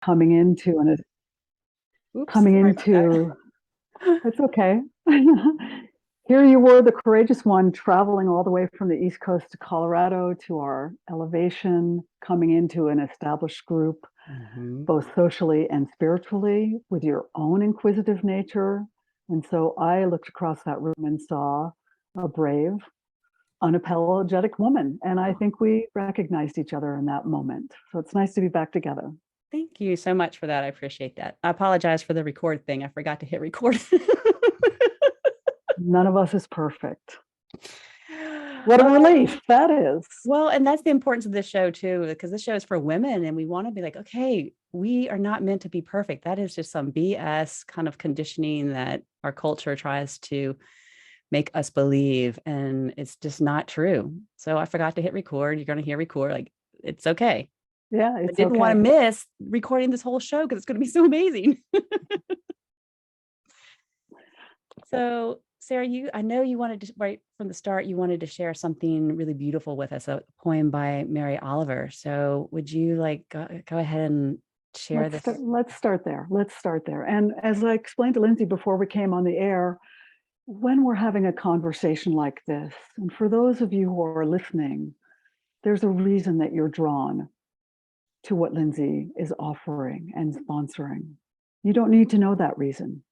coming into an Oops, coming sorry about into that. it's okay. Here you were, the courageous one, traveling all the way from the East Coast to Colorado to our elevation, coming into an established group, both socially and spiritually, with your own inquisitive nature. And so I looked across that room and saw a brave, unapologetic woman. And I think we recognized each other in that moment. So it's nice to be back together. Thank you so much for that. I appreciate that. I apologize for the record thing. I forgot to hit record. None of us is perfect. What a relief that is. Well, and that's the importance of this show too, because this show is for women and we want to be like, okay, we are not meant to be perfect. That is just some BS kind of conditioning that our culture tries to make us believe. And it's just not true. So I forgot to hit record. You're going to hear record. Like, it's okay. Yeah, I didn't want to miss recording this whole show because it's going to be so amazing. So Sarah, I know you wanted to, right from the start, you wanted to share something really beautiful with us, a poem by Mary Oliver. So would you like go ahead and share this? Let's start there. And as I explained to Lynsie before we came on the air, when we're having a conversation like this, and for those of you who are listening, there's a reason that you're drawn to what Lynsie is offering and sponsoring. You don't need to know that reason.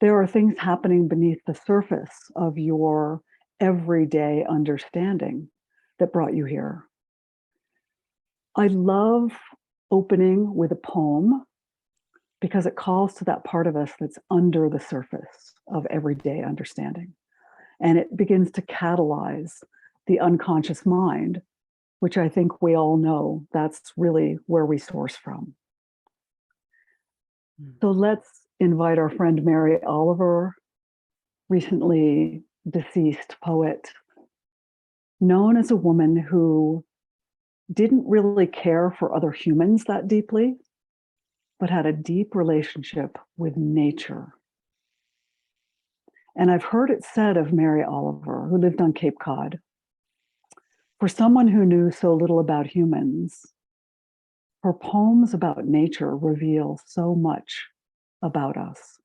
There are things happening beneath the surface of your everyday understanding that brought you here. I love opening with a poem because it calls to that part of us that's under the surface of everyday understanding. And it begins to catalyze the unconscious mind, which I think we all know that's really where we source from. So let's invite our friend Mary Oliver, recently deceased poet, known as a woman who didn't really care for other humans that deeply, but had a deep relationship with nature. And I've heard it said of Mary Oliver, who lived on Cape Cod, for someone who knew so little about humans, her poems about nature reveal so much about us.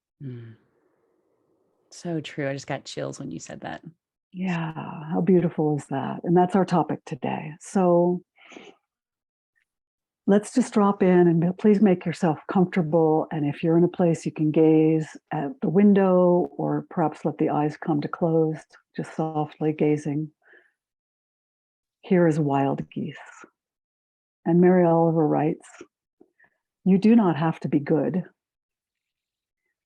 So true. I just got chills when you said that. Yeah, how beautiful is that? And that's our topic today. So let's just drop in and please make yourself comfortable. And if you're in a place you can gaze at the window or perhaps let the eyes come to closed, just softly gazing. Here is wild geese. And Mary Oliver writes, you do not have to be good.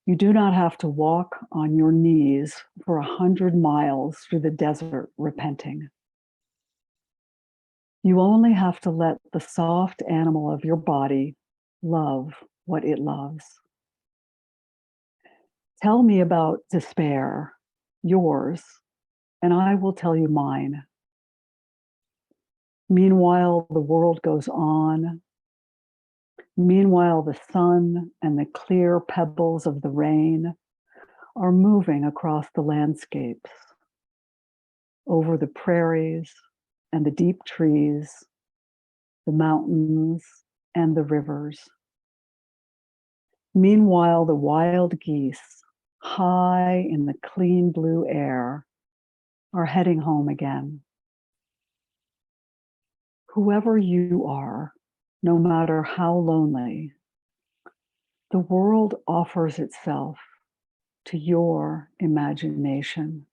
You do not have to walk on your knees for 100 miles through the desert repenting. You only have to let the soft animal of your body love what it loves. Tell me about despair, yours, and I will tell you mine. Meanwhile, the world goes on. Meanwhile, the sun and the clear pebbles of the rain are moving across the landscapes, over the prairies and the deep trees, the mountains and the rivers. Meanwhile, the wild geese, high in the clean blue air, are heading home again. Whoever you are, no matter how lonely, the world offers itself to your imagination,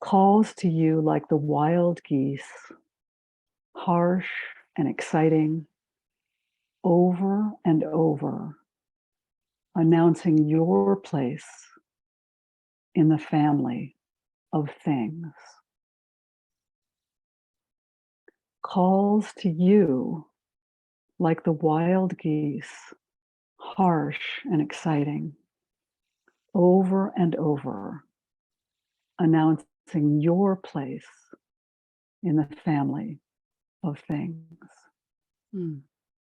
calls to you like the wild geese, harsh and exciting, over and over, announcing your place in the family of things. Calls to you like the wild geese, harsh and exciting, over and over, announcing your place in the family of things.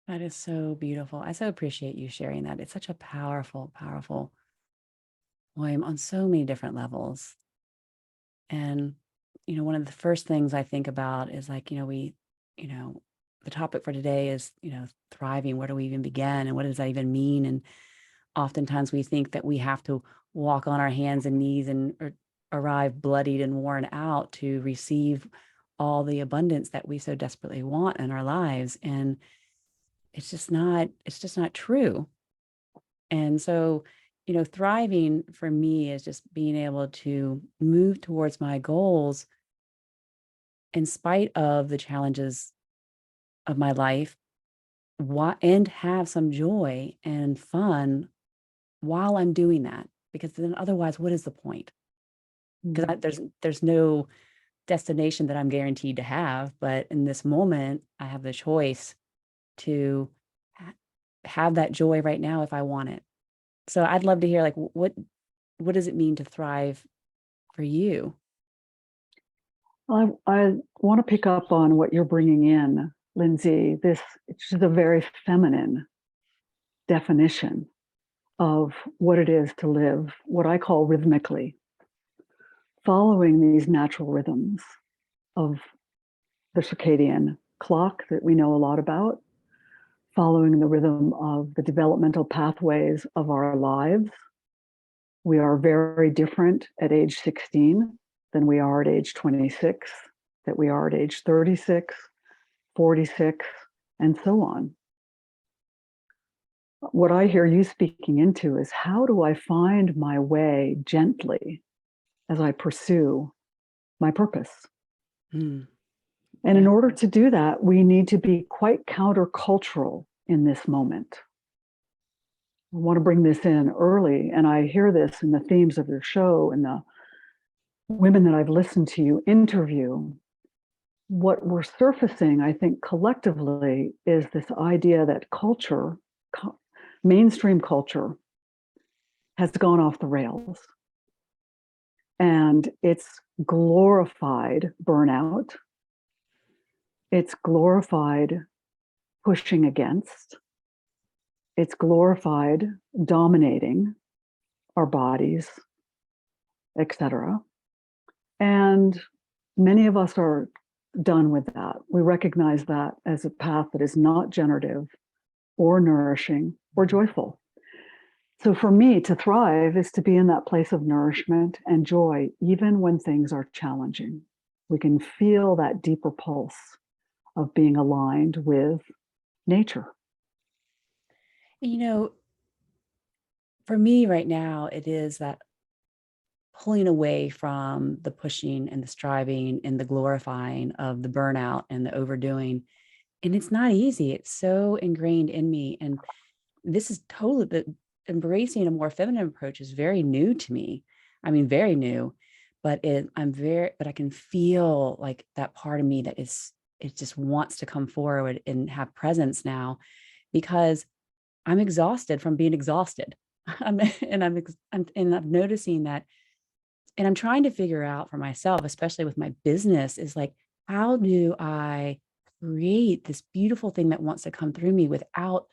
That is so beautiful. I so appreciate you sharing that. It's such a powerful, powerful poem on so many different levels. And, one of the first things I think about is like, we the topic for today is, thriving. Where do we even begin? And what does that even mean? And oftentimes we think that we have to walk on our hands and knees and arrive bloodied and worn out to receive all the abundance that we so desperately want in our lives. And it's just not true. And so, thriving for me is just being able to move towards my goals in spite of the challenges of my life, and have some joy and fun while I'm doing that. Because then otherwise, what is the point? Because there's no destination that I'm guaranteed to have. But in this moment, I have the choice to have that joy right now if I want it. So I'd love to hear, like, what does it mean to thrive for you? I want to pick up on what you're bringing in, Lynsie. It's just a very feminine definition of what it is to live, what I call rhythmically, following these natural rhythms of the circadian clock that we know a lot about, following the rhythm of the developmental pathways of our lives. We are very different at age 16 than we are at age 26, that we are at age 36, 46, and so on. What I hear you speaking into is, how do I find my way gently as I pursue my purpose? And in order to do that, we need to be quite countercultural in this moment. I want to bring this in early, and I hear this in the themes of your show and the women that I've listened to you interview. What we're surfacing, I think, collectively, is this idea that culture, mainstream culture, has gone off the rails. And it's glorified burnout. It's glorified pushing against. It's glorified dominating our bodies, etc. And many of us are done with that. We recognize that as a path that is not generative or nourishing or joyful. So for me, to thrive is to be in that place of nourishment and joy, even when things are challenging. We can feel that deeper pulse of being aligned with nature. For me right now, it is that pulling away from the pushing and the striving and the glorifying of the burnout and the overdoing. And it's not easy. It's so ingrained in me. And this is totally embracing a more feminine approach is very new to me. I mean, very new, but I can feel like that part of me that it just wants to come forward and have presence now, because I'm exhausted from being exhausted. I'm noticing that, and I'm trying to figure out for myself, especially with my business, is like, how do I create this beautiful thing that wants to come through me without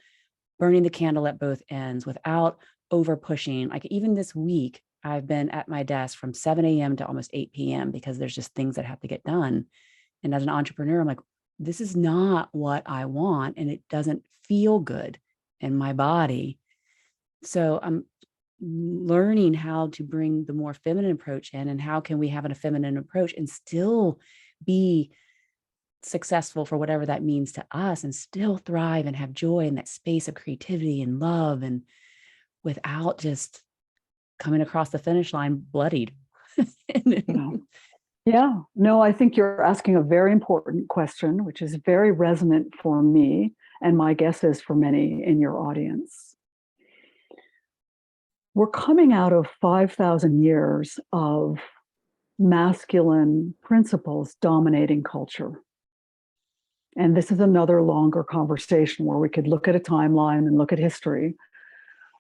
burning the candle at both ends, without over pushing? Like, even this week, I've been at my desk from 7 a.m. to almost 8 p.m. because there's just things that have to get done. And as an entrepreneur, I'm like, this is not what I want, and it doesn't feel good in my body. So I'm learning how to bring the more feminine approach in, and how can we have a feminine approach and still be successful for whatever that means to us, and still thrive and have joy in that space of creativity and love, and without just coming across the finish line bloodied. Yeah, no, I think you're asking a very important question, which is very resonant for me, and my guess is for many in your audience. We're coming out of 5,000 years of masculine principles dominating culture. And this is another longer conversation where we could look at a timeline and look at history.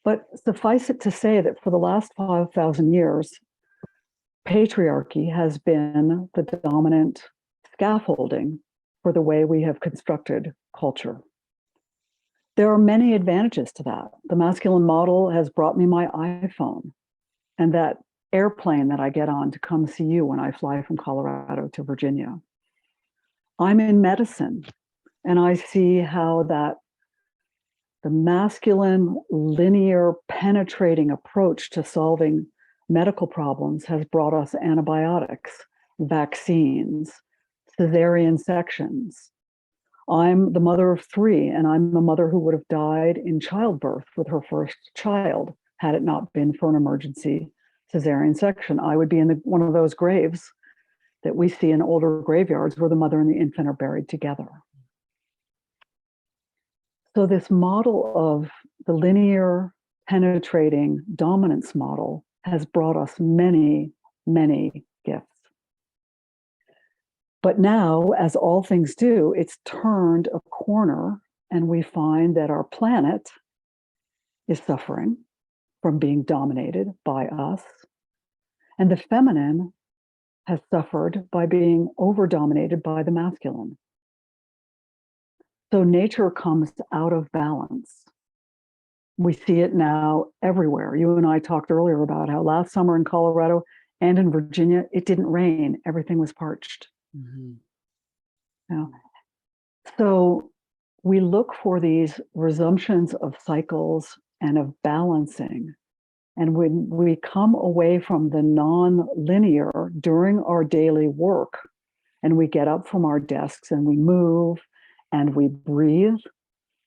But suffice it to say that for the last 5,000 years, patriarchy has been the dominant scaffolding for the way we have constructed culture. There are many advantages to that. The masculine model has brought me my iPhone and that airplane that I get on to come see you when I fly from Colorado to Virginia. I'm in medicine. And I see how that the masculine, linear, penetrating approach to solving medical problems has brought us antibiotics, vaccines, cesarean sections. I'm the mother of 3, and I'm a mother who would have died in childbirth with her first child had it not been for an emergency cesarean section. I would be in one of those graves that we see in older graveyards where the mother and the infant are buried together. So this model of the linear, penetrating dominance model has brought us many, many gifts. But now, as all things do, it's turned a corner, and we find that our planet is suffering from being dominated by us. And the feminine has suffered by being over-dominated by the masculine. So nature comes out of balance. We see it now everywhere. You and I talked earlier about how last summer in Colorado and in Virginia, it didn't rain. Everything was parched. Mm-hmm. So we look for these resumptions of cycles and of balancing. And when we come away from the non-linear during our daily work, and we get up from our desks and we move and we breathe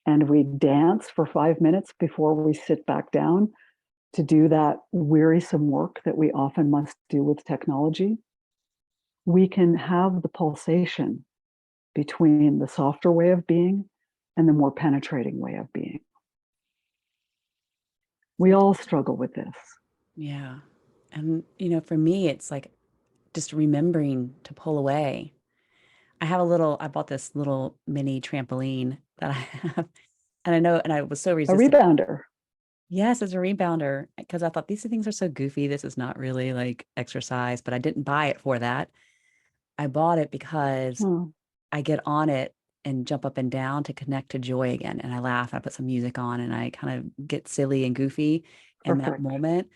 and we dance for 5 minutes before we sit back down to do that wearisome work that we often must do with technology, we can have the pulsation between the softer way of being and the more penetrating way of being. We all struggle with this. Yeah. And, for me, it's like just remembering to pull away. I bought this little mini trampoline that I have. And I was so A resistant. rebounder. Yes, it's a rebounder, because I thought these things are so goofy. This is not really like exercise, but I didn't buy it for that. I bought it because I get on it and jump up and down to connect to joy again. And I laugh, and I put some music on, and I kind of get silly and goofy in that moment.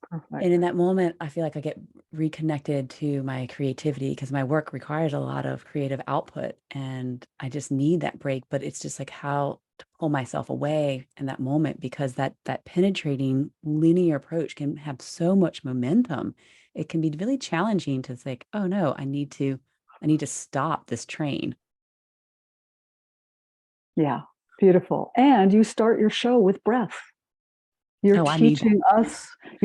Perfect. And in that moment, I feel like I get reconnected to my creativity, because my work requires a lot of creative output, and I just need that break. But it's just like how to pull myself away in that moment, because that penetrating linear approach can have so much momentum. It can be really challenging to think, oh no, I need to stop this train. Yeah, beautiful. And you start your show with breath. You're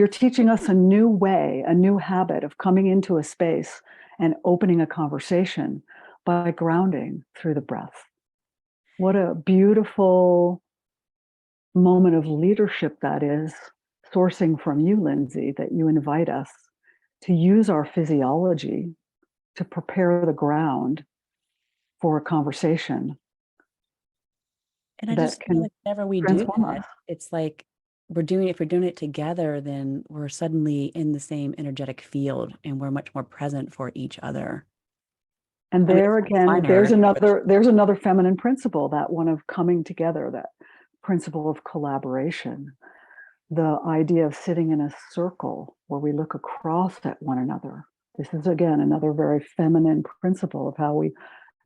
teaching us a new way, a new habit of coming into a space and opening a conversation by grounding through the breath. What a beautiful moment of leadership that is, sourcing from you, Lynsie, that you invite us to use our physiology to prepare the ground for a conversation. And I just feel like whenever we do that, it's like if we're doing it together, then we're suddenly in the same energetic field, and we're much more present for each other. And there again, there's another feminine principle, that one of coming together, that principle of collaboration, the idea of sitting in a circle where we look across at one another. This is, again, another very feminine principle of how we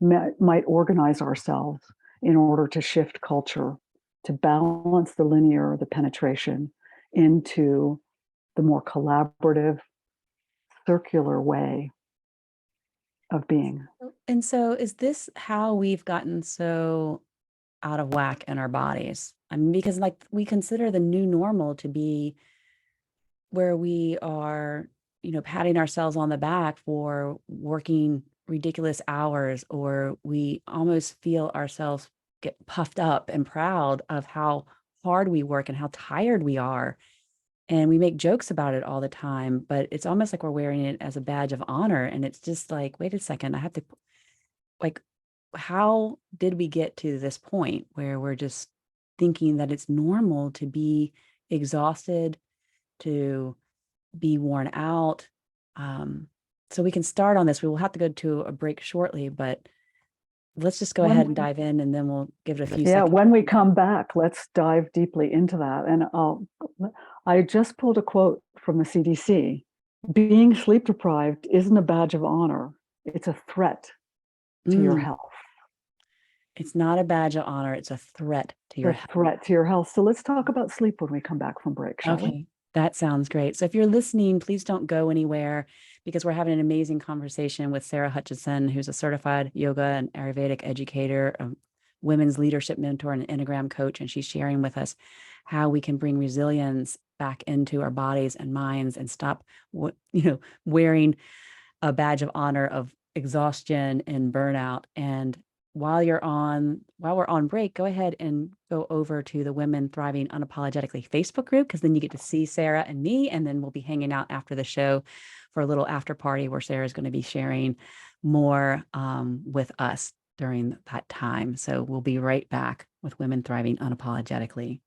might organize ourselves in order to shift culture, to balance the linear, the penetration, into the more collaborative, circular way of being. And so is this how we've gotten so out of whack in our bodies? I mean, because like we consider the new normal to be where we are, patting ourselves on the back for working ridiculous hours, or we almost feel ourselves get puffed up and proud of how hard we work and how tired we are. And we make jokes about it all the time, but it's almost like we're wearing it as a badge of honor. And it's just like, wait a second, I have to, like, how did we get to this point where we're just thinking that it's normal to be exhausted, to be worn out? So we can start on this. We will have to go to a break shortly, but let's just go ahead and dive in, and then we'll give it a few seconds. Yeah, when we come back, let's dive deeply into that. And I just pulled a quote from the CDC. Being sleep deprived isn't a badge of honor. It's a threat to your health. It's not a badge of honor. It's a threat to your A health. threat to your health. So let's talk about sleep when we come back from break, shall we? Okay, that sounds great. So if you're listening, please don't go anywhere because we're having an amazing conversation with Sarah Hutchinson, who's a certified yoga and Ayurvedic educator, a women's leadership mentor, and an Enneagram coach. And she's sharing with us how we can bring resilience back into our bodies and minds and stop, wearing a badge of honor of exhaustion and burnout. And while we're on break, go ahead and go over to the Women Thriving Unapologetically Facebook group, because then you get to see Sarah and me, and then we'll be hanging out after the show for a little after party where Sarah's going to be sharing more with us during that time. So we'll be right back with Women Thriving Unapologetically.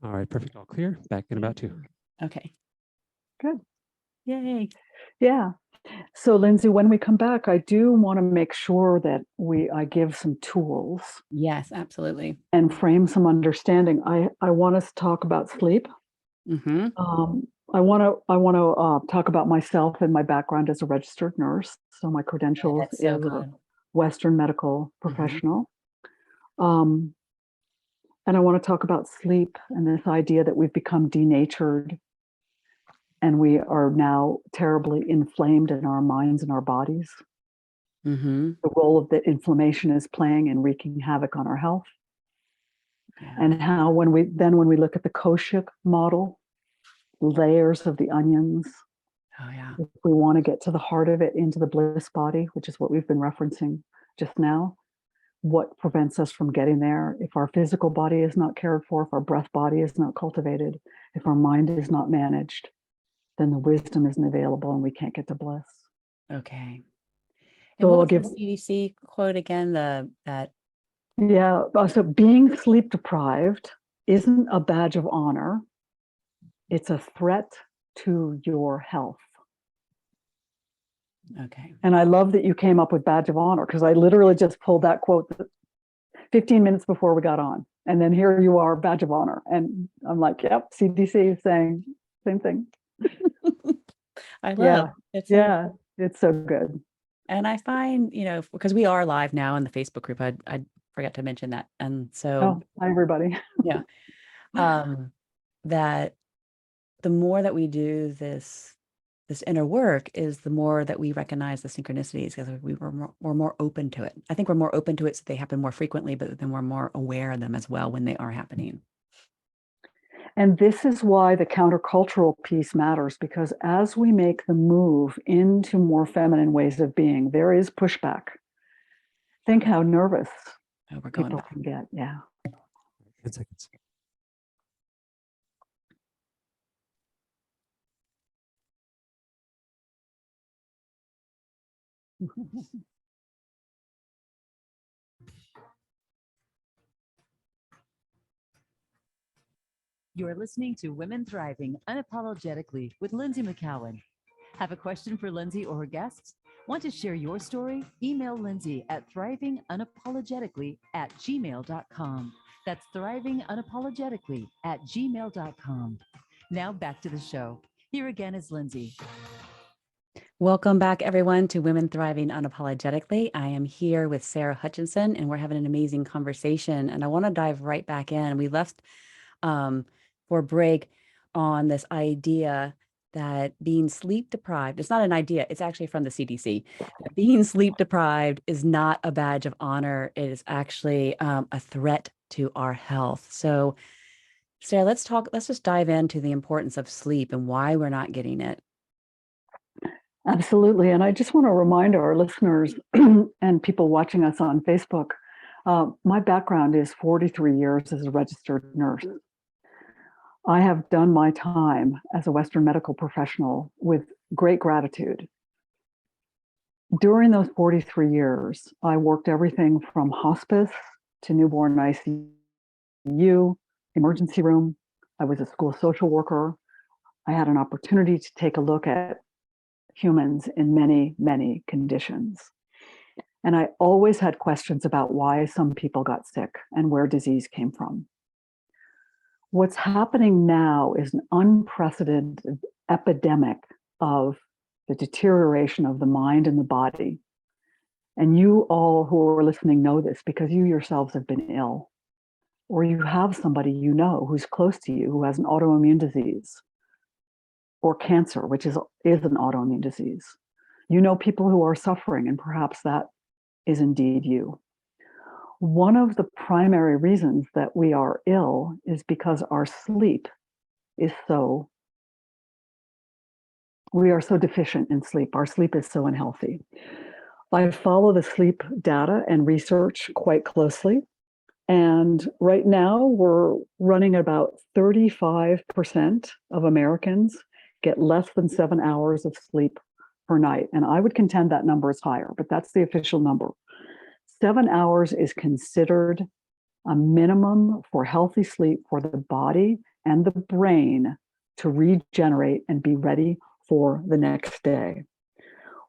All right, perfect. All clear. Back in about 2. Okay. Good. Yay. Yeah. So Lynsie, when we come back, I do want to make sure that I give some tools Yes, absolutely. and frame some understanding. I want us to talk about sleep. Mm-hmm. I want to talk about myself and my background as a registered nurse. So my credentials That's so is a good. Western medical professional. And I want to talk about sleep and this idea that we've become denatured and we are now terribly inflamed in our minds and our bodies. Mm-hmm. The role of that inflammation is playing and wreaking havoc on our health. Yeah. And how when we look at the Koshas model, layers of the onions, Oh yeah. if we want to get to the heart of it, into the bliss body, which is what we've been referencing just now, what prevents us from getting there? If our physical body is not cared for, if our breath body is not cultivated, if our mind is not managed, then the wisdom isn't available and we can't get to bliss. Okay. And So what I'll was give, the CDC quote again? so being sleep deprived isn't a badge of honor. It's a threat to your health. Okay. And I love that you came up with badge of honor, because I literally just pulled that quote 15 minutes before we got on. And then here you are, badge of honor. And I'm like, yep, CDC is saying same thing. I love Yeah. it. Yeah. It's so good. And I find, because we are live now in the Facebook group, I forgot to mention that. And so, Hi, everybody. yeah, that the more that we do this inner work is the more that we recognize the synchronicities, because we're more open to it. I think we're more open to it so they happen more frequently, but then we're more aware of them as well when they are happening. And this is why the countercultural piece matters, because as we make the move into more feminine ways of being, there is pushback. Think how nervous we're going people back. can get. Yeah. 10 seconds. You're listening to Women Thriving Unapologetically with Lynsie McKeown. Have a question for Lynsie or her guests? Want to share your story? Email Lynsie at thrivingunapologetically@gmail.com. That's thrivingunapologetically@gmail.com. Now back to the show. Here again is Lynsie. Welcome back, everyone, to Women Thriving Unapologetically. I am here with Sarah Hutchinson, and we're having an amazing conversation. And I want to dive right back in. We left for break on this idea that being sleep deprived, it's not an idea, it's actually from the CDC, that being sleep deprived is not a badge of honor. It is actually a threat to our health. So, Sarah, let's just dive into the importance of sleep and why we're not getting it. Absolutely. And I just want to remind our listeners and people watching us on Facebook, my background is 43 years as a registered nurse. I have done my time as a Western medical professional with great gratitude. During those 43 years, I worked everything from hospice to newborn ICU, emergency room. I was a school social worker. I had an opportunity to take a look at humans in many, many conditions. And I always had questions about why some people got sick and where disease came from. What's happening now is an unprecedented epidemic of the deterioration of the mind and the body. And you all who are listening know this because you yourselves have been ill, or you have somebody you know who's close to you who has an autoimmune disease or cancer, which is an autoimmune disease. You know people who are suffering, and perhaps that is indeed you. One of the primary reasons that we are ill is because our sleep is we are so deficient in sleep. Our sleep is so unhealthy. I follow the sleep data and research quite closely. And right now we're running about 35% of Americans get less than 7 hours of sleep per night. And I would contend that number is higher, but that's the official number. 7 hours is considered a minimum for healthy sleep for the body and the brain to regenerate and be ready for the next day.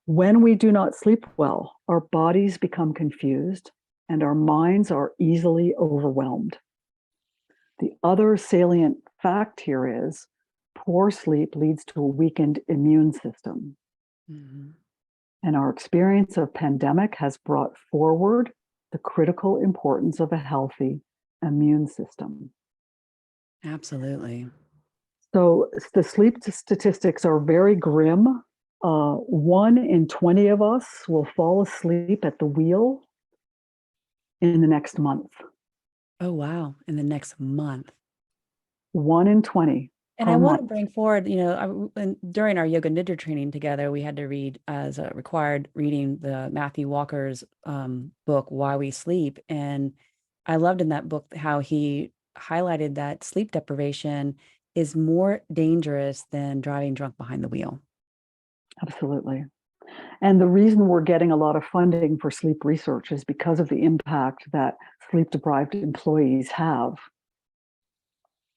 When we do not sleep well, our bodies become confused and our minds are easily overwhelmed. The other salient fact here is poor sleep leads to a weakened immune system. Mhm. And our experience of pandemic has brought forward the critical importance of a healthy immune system. Absolutely. So the sleep statistics are very grim. 1 in 20 of us will fall asleep at the wheel in the next month. Oh, wow. In the next month. 1 in 20. And per I want to month. bring forward, during our yoga nidra training together, we had to read as a required reading the Matthew Walker's book, Why We Sleep. And I loved in that book how he highlighted that sleep deprivation is more dangerous than driving drunk behind the wheel. Absolutely. And the reason we're getting a lot of funding for sleep research is because of the impact that sleep deprived employees have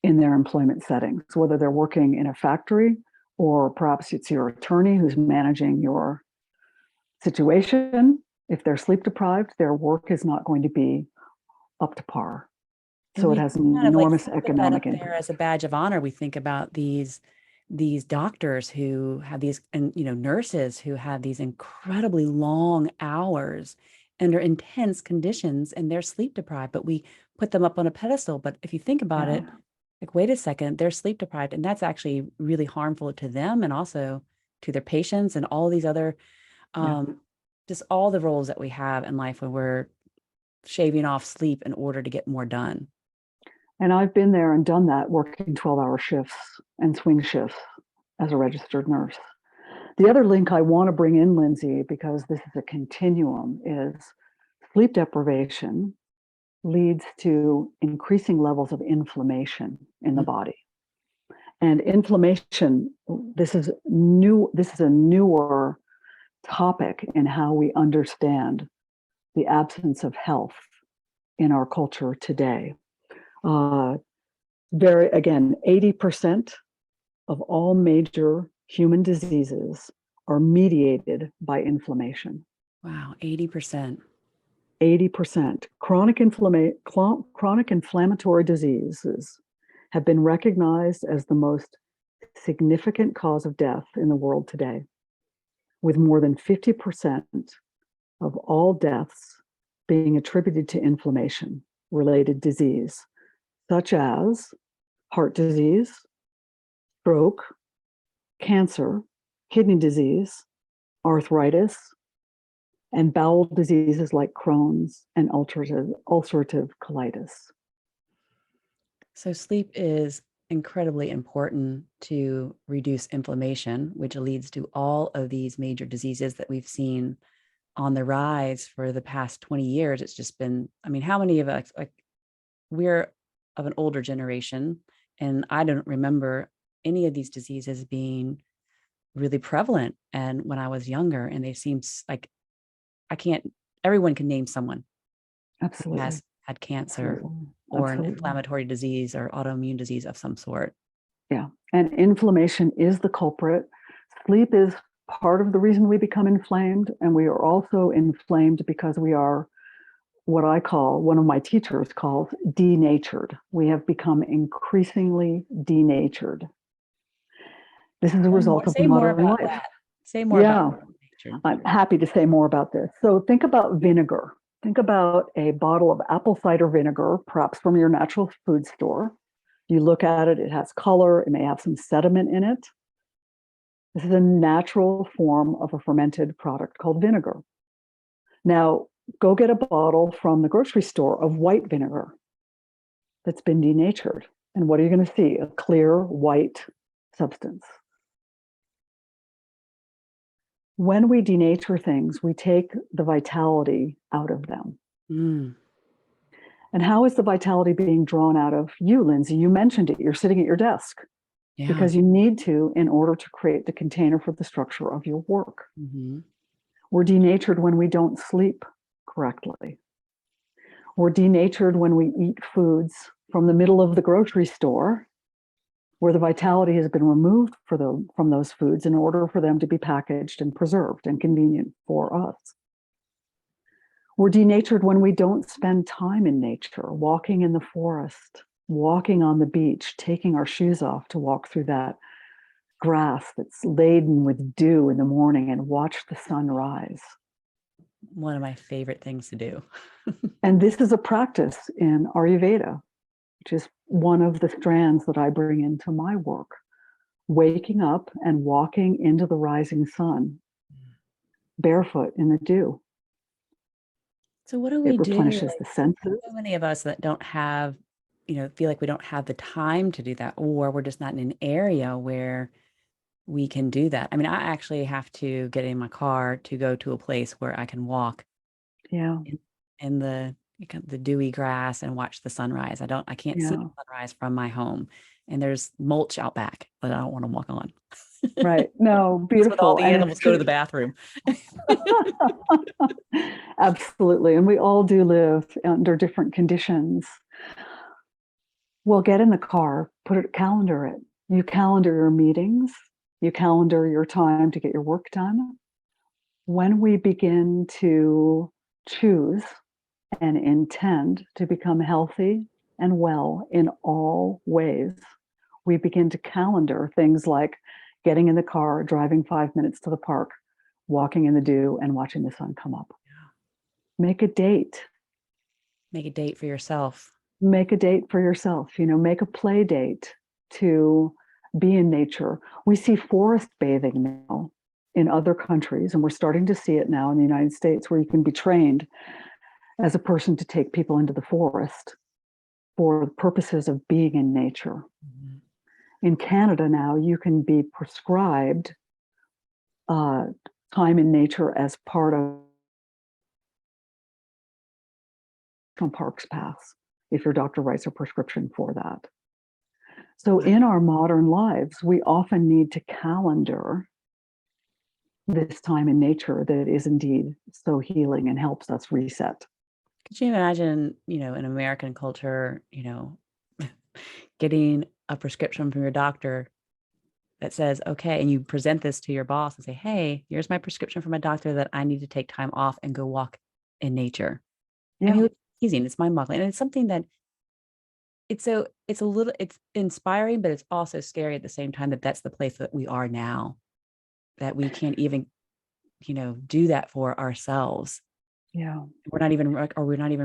in their employment settings, whether they're working in a factory or perhaps it's your attorney who's managing your situation. If they're sleep deprived, their work is not going to be up to par. And So it we has an kind of like enormous put that economic up there impact. as a badge of honor. We think about these doctors who have these, and nurses who have these incredibly long hours under intense conditions, and they're sleep deprived, but we put them up on a pedestal. But if you think about Yeah. it, like, wait a second, they're sleep deprived, and that's actually really harmful to them and also to their patients and all these other, Yeah. just all the roles that we have in life when we're shaving off sleep in order to get more done. And I've been there and done that, working 12-hour shifts and swing shifts as a registered nurse. The other link I want to bring in, Lynsie, because this is a continuum, is sleep deprivation leads to increasing levels of inflammation in the body. And inflammation, this is a newer topic in how we understand the absence of health in our culture today. Again, 80% of all major human diseases are mediated by inflammation. Wow, 80%. 80%. Chronic inflammatory diseases have been recognized as the most significant cause of death in the world today, with more than 50% of all deaths being attributed to inflammation-related disease, such as heart disease, stroke, cancer, kidney disease, arthritis, and bowel diseases like Crohn's and ulcerative colitis. So sleep is incredibly important to reduce inflammation, which leads to all of these major diseases that we've seen on the rise for the past 20 years. It's just been, how many of us, like, we're of an older generation, and I don't remember any of these diseases being really prevalent. And when I was younger, and they seem like everyone can name someone who Absolutely. has had cancer Absolutely. or an Absolutely. inflammatory disease or autoimmune disease of some sort. Yeah. And inflammation is the culprit. Sleep is part of the reason we become inflamed. And we are also inflamed because we are what one of my teachers calls denatured. We have become increasingly denatured. This is a result of Say more modern about life. that. Say more Yeah. about that. Sure. I'm happy to say more about this. So think about vinegar. Think about a bottle of apple cider vinegar, perhaps from your natural food store. You look at it, it has color, it may have some sediment in it. This is a natural form of a fermented product called vinegar. Now, go get a bottle from the grocery store of white vinegar that's been denatured. And what are you going to see? A clear white substance. When we denature things, we take the vitality out of them. Mm. And how is the vitality being drawn out of you, Lynsie? You mentioned it. You're sitting at your desk Yeah. because you need to in order to create the container for the structure of your work. Mm-hmm. We're denatured when we don't sleep correctly. We're denatured when we eat foods from the middle of the grocery store where the vitality has been removed from those foods in order for them to be packaged and preserved and convenient for us. We're denatured when we don't spend time in nature, walking in the forest, walking on the beach, taking our shoes off to walk through that grass that's laden with dew in the morning and watch the sun rise. One of my favorite things to do. And this is a practice in Ayurveda, which is one of the strands that I bring into my work. Waking up and walking into the rising sun, barefoot in the dew. So what do we It do? replenishes the senses. So many of us that don't have, feel like we don't have the time to do that, or we're just not in an area where we can do that. I mean, I actually have to get in my car to go to a place where I can walk Yeah. in the dewy grass and watch the sunrise. I can't see the sunrise from my home, and there's mulch out back that I don't want to walk on. Right. No, beautiful. With all the And animals go to the bathroom. Absolutely. And we all do live under different conditions. Well, get in the car, calendar it. You calendar your meetings, you calendar your time to get your work done. When we begin to choose and intend to become healthy and well in all ways, we begin to calendar things like getting in the car, driving 5 minutes to the park, walking in the dew, and watching the sun come up. Make a date. Make a date for yourself. Make a date for yourself. Make a play date to be in nature. We see forest bathing now in other countries, and we're starting to see it now in the United States, where you can be trained as a person to take people into the forest for purposes of being in nature. Mm-hmm. In Canada now, you can be prescribed time in nature as part of Parks Pass, if your doctor writes a prescription for that. So in our modern lives, we often need to calendar this time in nature that is indeed so healing and helps us reset. Could you imagine, in American culture, getting a prescription from your doctor that says, okay, and you present this to your boss and say, hey, here's my prescription from my doctor that I need to take time off and go walk in nature. Yeah. I mean, it's easy, it's mind-boggling. And it's something that it's inspiring, but it's also scary at the same time that that's the place that we are now, that we can't even, do that for ourselves. Yeah. We're not even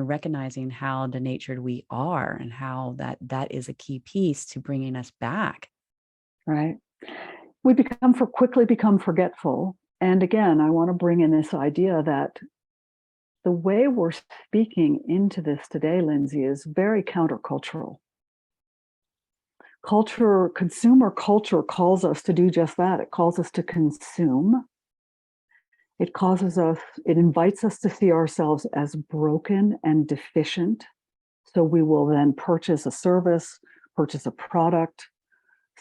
recognizing how denatured we are and how that is a key piece to bringing us back. Right. We quickly become forgetful. And again, I want to bring in this idea that the way we're speaking into this today, Lynsie, is very countercultural. Consumer culture calls us to do just that. It calls us to consume. It invites us to see ourselves as broken and deficient. So we will then purchase a service, purchase a product,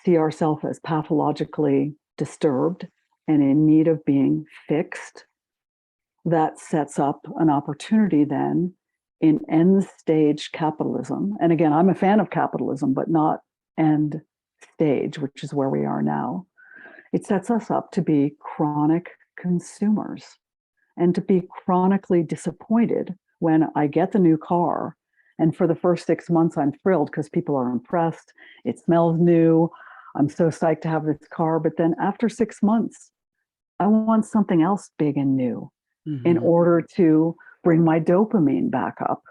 see ourselves as pathologically disturbed and in need of being fixed. That sets up an opportunity then in end stage capitalism. And again, I'm a fan of capitalism, but not end stage, which is where we are now. It sets us up to be chronic consumers and to be chronically disappointed when I get the new car. And for the first 6 months, I'm thrilled because people are impressed. It smells new. I'm so psyched to have this car. But then after 6 months, I want something else big and new in Mhm. order to bring my dopamine back up,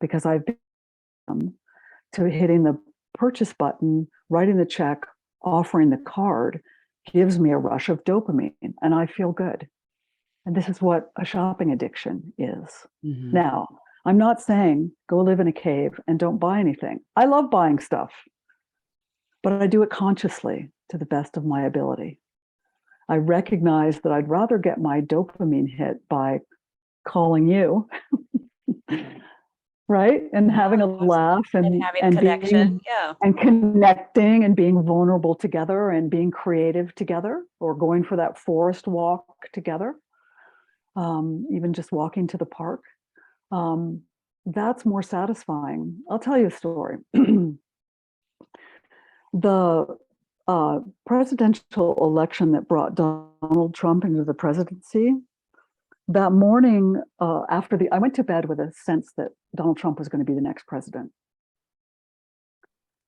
because I've been to hitting the purchase button, writing the check, offering the card gives me a rush of dopamine and I feel good. And this is what a shopping addiction is. Mhm. Now, I'm not saying go live in a cave and don't buy anything. I love buying stuff, but I do it consciously to the best of my ability. I recognize that I'd rather get my dopamine hit by calling you, right? And having a laugh And having connection. Yeah. and connecting and being vulnerable together and being creative together, or going for that forest walk together, even just walking to the park. That's more satisfying. I'll tell you a story. The presidential election that brought Donald Trump into the presidency, that morning I went to bed with a sense that Donald Trump was going to be the next president.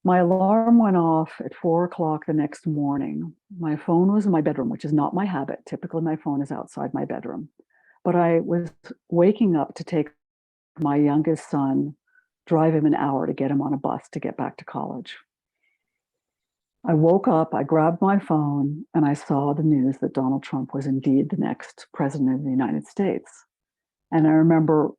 My alarm went off at 4 o'clock the next morning. My phone was in my bedroom, which is not my habit. Typically, my phone is outside my bedroom. But I was waking up to take my youngest son, drive him an hour to get him on a bus to get back to college. I woke up, I grabbed my phone, and I saw the news that Donald Trump was indeed the next president of the United States. And I remember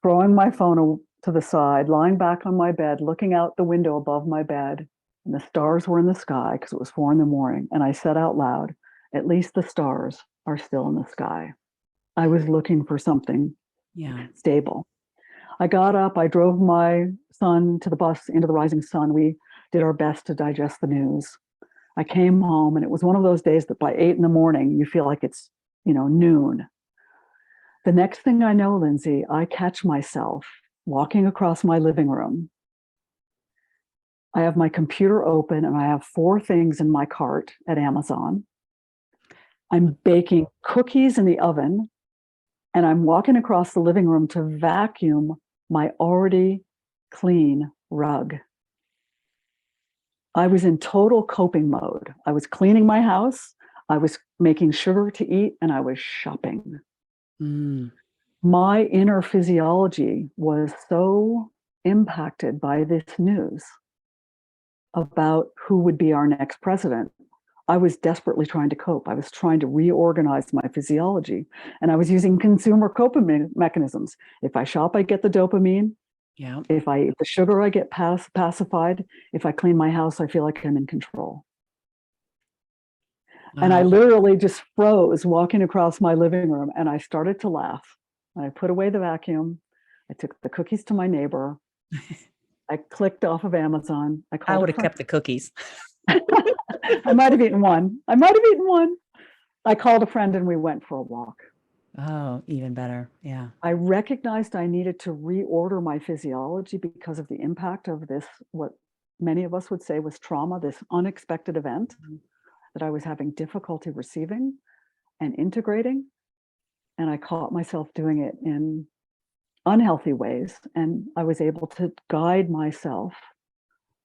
throwing my phone to the side, lying back on my bed, looking out the window above my bed, and the stars were in the sky because it was 4 a.m. And I said out loud, "At least the stars are still in the sky." I was looking for something stable. I got up, I drove my son to the bus into the rising sun. We did our best to digest the news. I came home, and it was one of those days that by 8 a.m, you feel like it's, noon. The next thing I know, Lynsie, I catch myself walking across my living room. I have my computer open and I have 4 things in my cart at Amazon. I'm baking cookies in the oven, and I'm walking across the living room to vacuum my already clean rug. I was in total coping mode. I was cleaning my house, I was making sugar to eat, and I was shopping. My inner physiology was so impacted by this news about who would be our next president. I was desperately trying to cope. I was trying to reorganize my physiology, and I was using consumer coping mechanisms. If I shop, I get the dopamine. Yeah. If I eat the sugar, I get pacified. If I clean my house, I feel like I'm in control. Wow. And I literally just froze walking across my living room, and I started to laugh. And I put away the vacuum. I took the cookies to my neighbor. I clicked off of Amazon. I would have kept the cookies. I might have eaten one. I called a friend and we went for a walk. Oh, even better. Yeah. I recognized I needed to reorder my physiology because of the impact of this, what many of us would say was trauma, this unexpected event that I was having difficulty receiving and integrating. And I caught myself doing it in unhealthy ways. And I was able to guide myself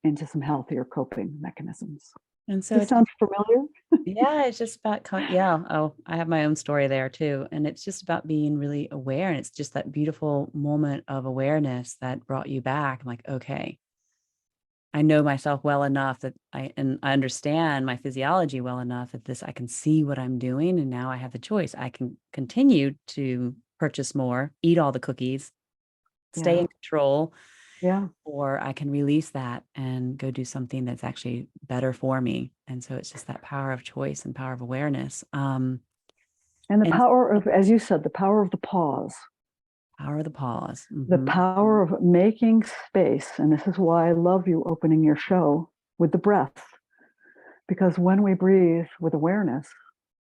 into some healthier coping mechanisms. And so Does this sound familiar? Yeah, it's just about, Oh, I have my own story there too. And it's just about being really aware. And it's just that beautiful moment of awareness that brought you back. I'm like, okay, I know myself well enough that I understand my physiology well enough that I can see what I'm doing. And now I have the choice. I can continue to purchase more, eat all the cookies, stay in control. Yeah. Or I can release that and go do something that's actually better for me. And so it's just that power of choice and power of awareness. And the power of, as you said, the power of the pause. Power of the pause. The power of making space. And this is why I love you opening your show with the breath. Because when we breathe with awareness,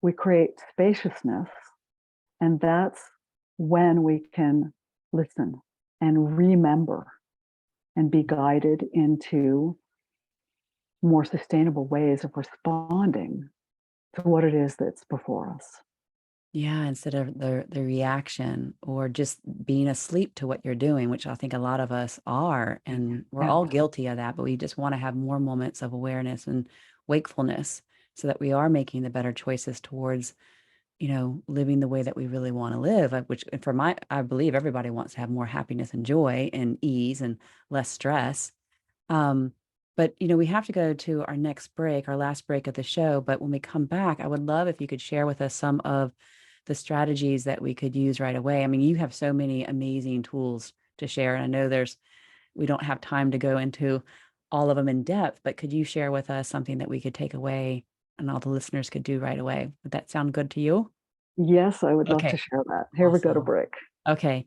we create spaciousness. And that's when we can listen and remember and be guided into more sustainable ways of responding to what it is that's before us. Yeah, instead of the reaction or just being asleep to what you're doing, which I think a lot of us are, and we're all guilty of that, but we just want to have more moments of awareness and wakefulness so that we are making the better choices towards living the way that we really want to live, which I believe everybody wants to have more happiness and joy and ease and less stress. But, we have to go to our next break, our last break of the show. But when we come back, I would love if you could share with us some of the strategies that we could use right away. I mean, you have so many amazing tools to share. And I know we don't have time to go into all of them in depth, but could you share with us something that we could take away and all the listeners could do right away? Would that sound good to you? Yes, I would love to Okay. share that. Here we go to Awesome. break. Okay.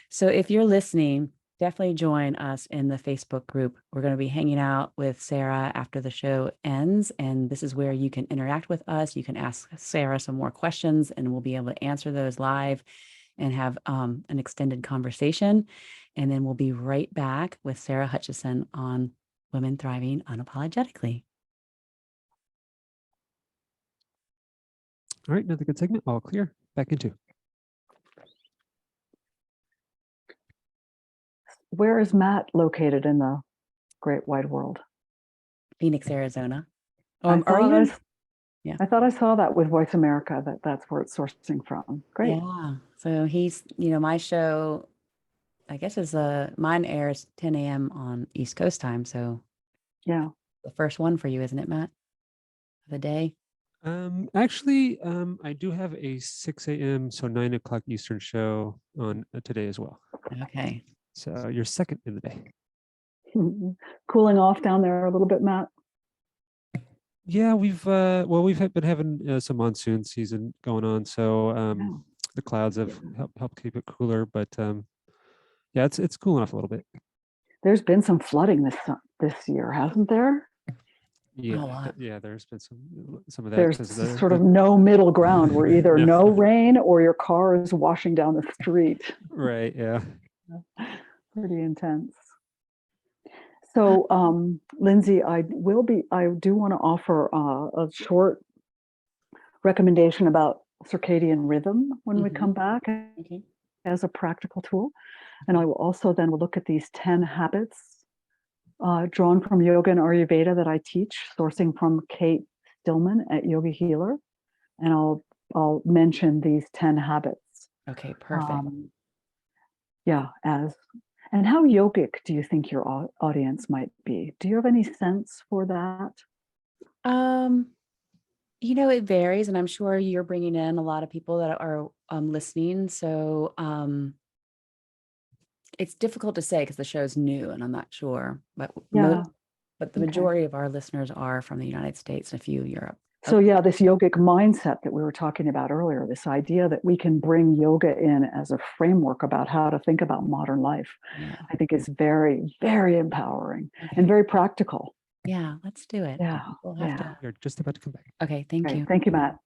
So if you're listening, definitely join us in the Facebook group. We're going to be hanging out with Sarah after the show ends. And this is where you can interact with us. You can ask Sarah some more questions and we'll be able to answer those live and have an extended conversation. And then we'll be right back with Sarah Hutchinson on Women Thriving Unapologetically. All right, another good segment. All clear. Back into. Where is Matt located in the great wide world? Phoenix, Arizona. I thought I saw that with Voice America, that's where it's sourcing from. Great. Yeah. So he's, my show, I guess mine airs 10 a.m. on East Coast time. So yeah, the first one for you, isn't it, Matt? Of the day? Actually, I do have a 6 a.m. so 9 o'clock Eastern show on today as well. Okay. So you're second in the day. Cooling off down there a little bit, Matt. Yeah, we've been having some monsoon season going on, so the clouds have helped keep it cooler. But yeah, it's cooling off a little bit. There's been some flooding this year, hasn't there? Yeah, there's been some of that. There's sort of no middle ground where either no rain or your car is washing down the street. Right. Yeah. Pretty intense. So, Lynsie, I do want to offer a short recommendation about circadian rhythm when we come back as a practical tool. And I will also then look at these 10 habits drawn from Yoga and Ayurveda that I teach, sourcing from Kate Stillman at Yoga Healer. And I'll mention these 10 habits. Okay, perfect. And how yogic do you think your audience might be? Do you have any sense for that? It varies, and I'm sure you're bringing in a lot of people that are listening. So it's difficult to say because the show's new and I'm not sure. But the majority of our listeners are from the United States and a few Europe. So this yogic mindset that we were talking about earlier, this idea that we can bring yoga in as a framework about how to think about modern life, I think is very, very empowering and very practical. Yeah, let's do it. You're just about to come back. Okay, thank you. Thank you, Matt.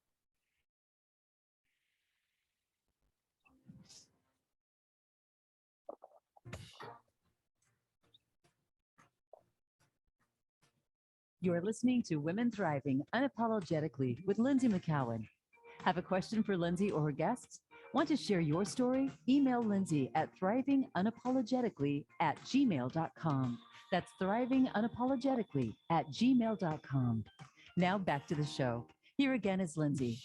You're listening to Women Thriving Unapologetically with Lynsie McKeown. Have a question for Lynsie or her guests? Want to share your story? Email Lynsie at thrivingunapologetically@gmail.com. That's thrivingunapologetically@gmail.com. Now back to the show. Here again is Lynsie.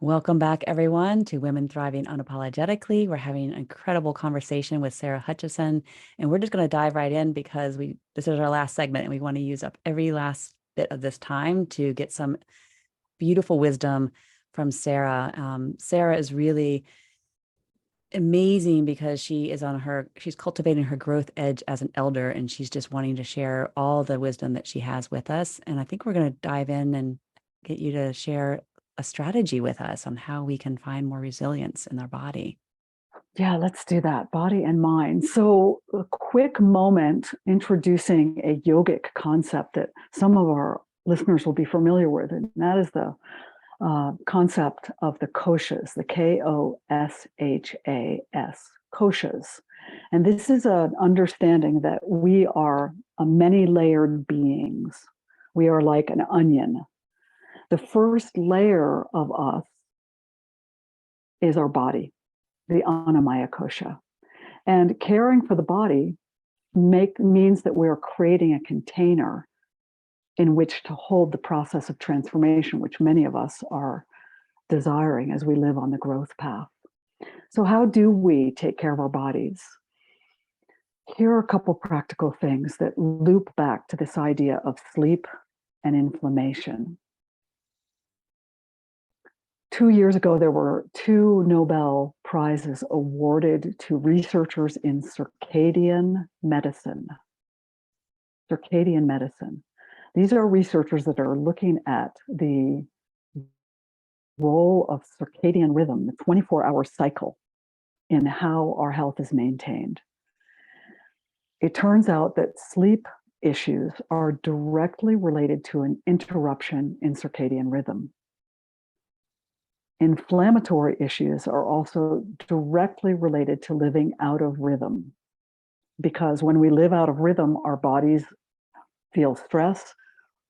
Welcome back, everyone, to Women Thriving Unapologetically. We're having an incredible conversation with Sarah Hutchinson, and we're just going to dive right in because this is our last segment, and we want to use up every last bit of this time to get some beautiful wisdom from Sarah. Sarah is really amazing because she's cultivating her growth edge as an elder, and she's just wanting to share all the wisdom that she has with us. And I think we're going to dive in and get you to share a strategy with us on how we can find more resilience in our body. Yeah, let's do that, body and mind. So a quick moment introducing a yogic concept that some of our listeners will be familiar with, and that is the concept of the Koshas, the Koshas, Koshas. And this is an understanding that we are many-layered beings. We are like an onion. The first layer of us is our body, the Annamaya Kosha. And caring for the body means that we're creating a container in which to hold the process of transformation, which many of us are desiring as we live on the growth path. So how do we take care of our bodies? Here are a couple practical things that loop back to this idea of sleep and inflammation. 2 years ago, there were 2 Nobel Prizes awarded to researchers in circadian medicine. Circadian medicine. These are researchers that are looking at the role of circadian rhythm, the 24-hour cycle, in how our health is maintained. It turns out that sleep issues are directly related to an interruption in circadian rhythm. Inflammatory issues are also directly related to living out of rhythm, because when we live out of rhythm, our bodies feel stress.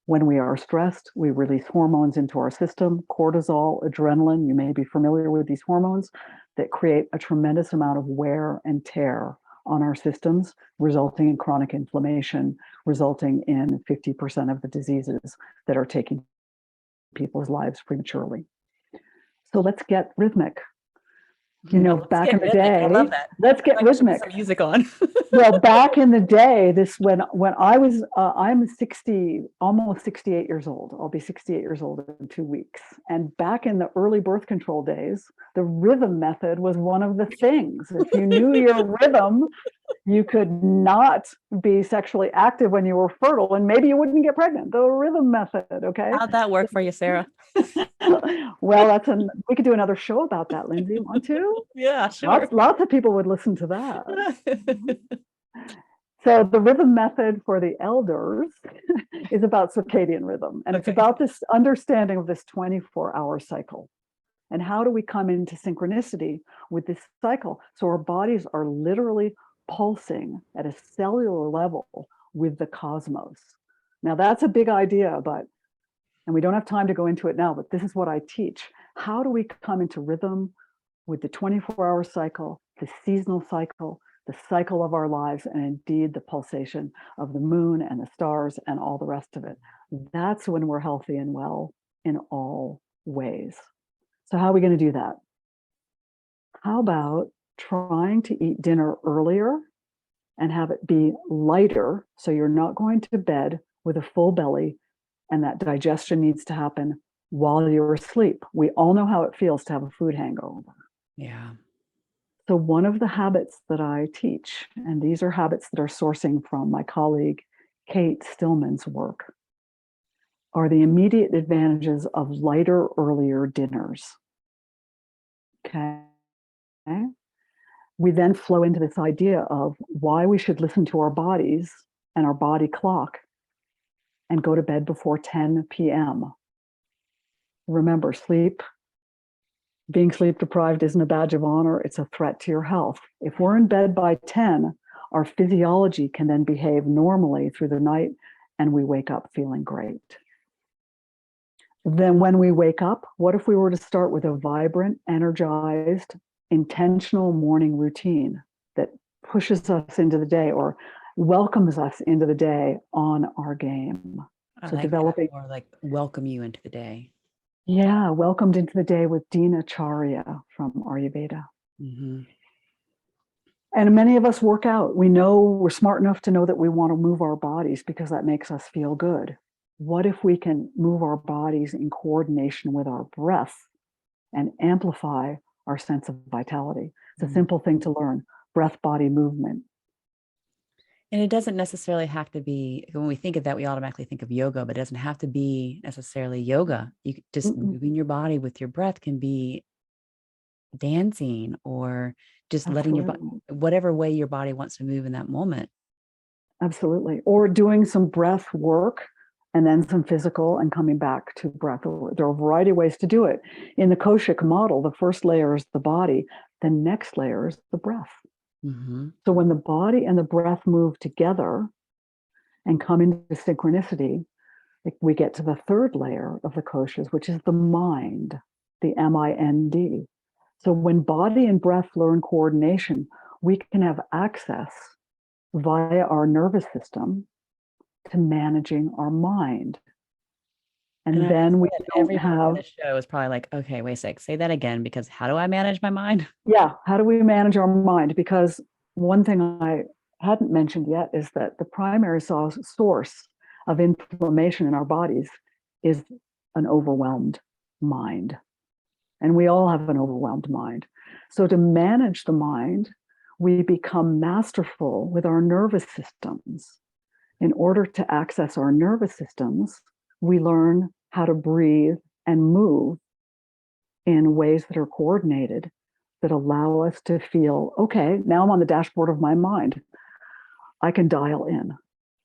When we are stressed, we release hormones into our system, cortisol, adrenaline. You may be familiar with these hormones that create a tremendous amount of wear and tear on our systems, resulting in chronic inflammation, resulting in 50% of the diseases that are taking people's lives prematurely. So let's get rhythmic. You know, back in the day, I love that. Let's get rhythmic. Some music on. Well, back in the day, when I was, I'm 60, almost 68 years old. I'll be 68 years old in 2 weeks. And back in the early birth control days, the rhythm method was one of the things. If you knew your rhythm, you could not be sexually active when you were fertile, and maybe you wouldn't get pregnant. The rhythm method, okay? How'd that work for you, Sarah? Well, we could do another show about that, Lynsie. Want to? Yeah, sure. Lots of people would listen to that. So the rhythm method for the elders is about circadian rhythm. And it's about this understanding of this 24-hour cycle. And how do we come into synchronicity with this cycle? So our bodies are literally pulsing at a cellular level with the cosmos. Now that's a big idea, and we don't have time to go into it now, but this is what I teach. How do we come into rhythm with the 24-hour cycle, the seasonal cycle, the cycle of our lives, and indeed the pulsation of the moon and the stars and all the rest of it? That's when we're healthy and well in all ways. So how are we going to do that? How about trying to eat dinner earlier and have it be lighter, so you're not going to bed with a full belly, and that digestion needs to happen while you're asleep. We all know how it feels to have a food hangover. Yeah. So one of the habits that I teach, and these are habits that are sourcing from my colleague Kate Stillman's work, are the immediate advantages of lighter, earlier dinners. Okay. We then flow into this idea of why we should listen to our bodies and our body clock and go to bed before 10 p.m. Remember, being sleep deprived isn't a badge of honor, it's a threat to your health. If we're in bed by 10, our physiology can then behave normally through the night and we wake up feeling great. Then when we wake up, what if we were to start with a vibrant, energized, intentional morning routine that pushes us into the day or welcomes us into the day on our game? I So like developing, more like welcome you into the day. yeah, welcomed into the day with Dinacharya from Ayurveda. Mm-hmm. And many of us work out. We know we're smart enough to know that we want to move our bodies because that makes us feel good. What if we can move our bodies in coordination with our breath and amplify our sense of vitality? It's a simple thing to learn, breath, body movement. And it doesn't necessarily have to be, when we think of that, we automatically think of yoga, but it doesn't have to be necessarily yoga. You could just moving your body with your breath can be dancing or just letting your body, whatever way your body wants to move in that moment. Absolutely. Or doing some breath work and then some physical and coming back to breath. There are a variety of ways to do it. In the Koshas model, the first layer is the body, the next layer is the breath. Mm-hmm. So when the body and the breath move together and come into synchronicity, we get to the third layer of the koshas, which is the mind, the M-I-N-D. So when body and breath learn coordination, we can have access via our nervous system to managing our mind. And I then we bet don't everyone on have, the show is probably like, okay, wait a sec, say that again, because how do I manage my mind? yeah, how do we manage our mind? Because one thing I hadn't mentioned yet is that the primary source of inflammation in our bodies is an overwhelmed mind. And we all have an overwhelmed mind. So to manage the mind, we become masterful with our nervous systems. In order to access our nervous systems, we learn how to breathe and move in ways that are coordinated, that allow us to feel, okay, now I'm on the dashboard of my mind. I can dial in.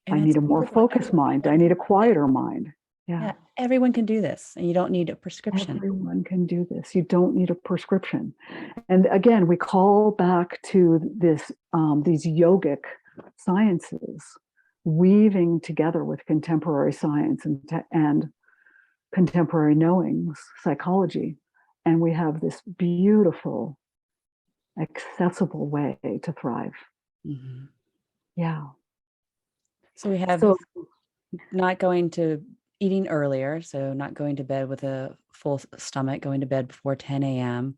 And I it's need a more beautiful. focused mind. I need a quieter mind. Yeah, everyone can do this, and you don't need a prescription. Everyone can do this. You don't need a prescription. And again, we call back to this these yogic sciences, weaving together with contemporary science and contemporary knowings, psychology, and we have this beautiful, accessible way to thrive. Mhm. Yeah. So we have So not going to eating earlier, so not going to bed with a full stomach, going to bed before 10 a.m.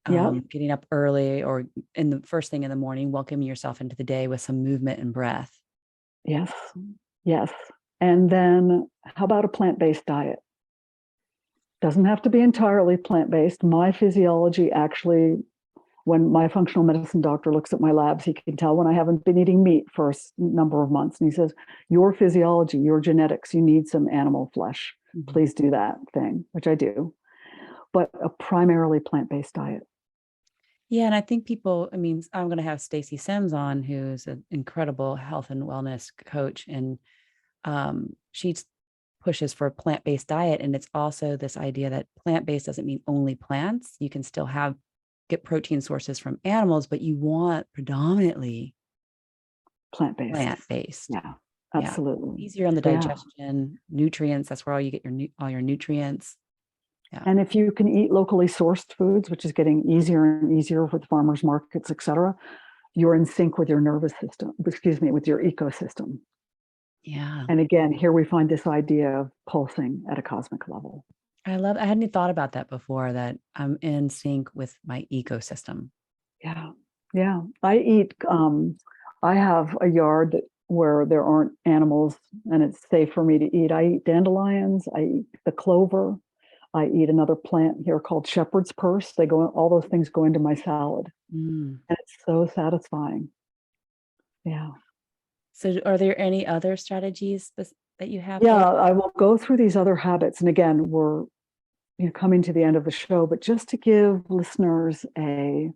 yeah, Getting up early or in the first thing in the morning, welcoming yourself into the day with some movement and breath. yes, yes. And then how about a plant-based diet? Doesn't have to be entirely plant-based. My physiology actually, when my functional medicine doctor looks at my labs, he can tell when I haven't been eating meat for a number of months. And he says, your physiology, your genetics, you need some animal flesh. Mhm. Please do that thing, which I do. But a primarily plant-based diet. Yeah, and I think people, I mean, I'm going to have Stacey Sims on, who's an incredible health and wellness coach, and she pushes for a plant-based diet. And it's also this idea that plant-based doesn't mean only plants. You can still get protein sources from animals, but you want predominantly Plant-based. plant-based. Yeah, absolutely. Easier on the Yeah. digestion, nutrients. That's where all you get all your nutrients. Yeah. And if you can eat locally sourced foods, which is getting easier and easier with farmers markets, et cetera, you're in sync with your nervous system, with your ecosystem. Yeah. And again, here we find this idea of pulsing at a cosmic level. I hadn't thought about that before, that I'm in sync with my ecosystem. Yeah. Yeah. I have a yard where there aren't animals and it's safe for me to eat. I eat dandelions, I eat the clover, I eat another plant here called shepherd's purse. All those things go into my salad. Mm. And it's so satisfying. Yeah. So are there any other strategies that you have? Yeah, I will go through these other habits. And again, we're coming to the end of the show, but just to give listeners a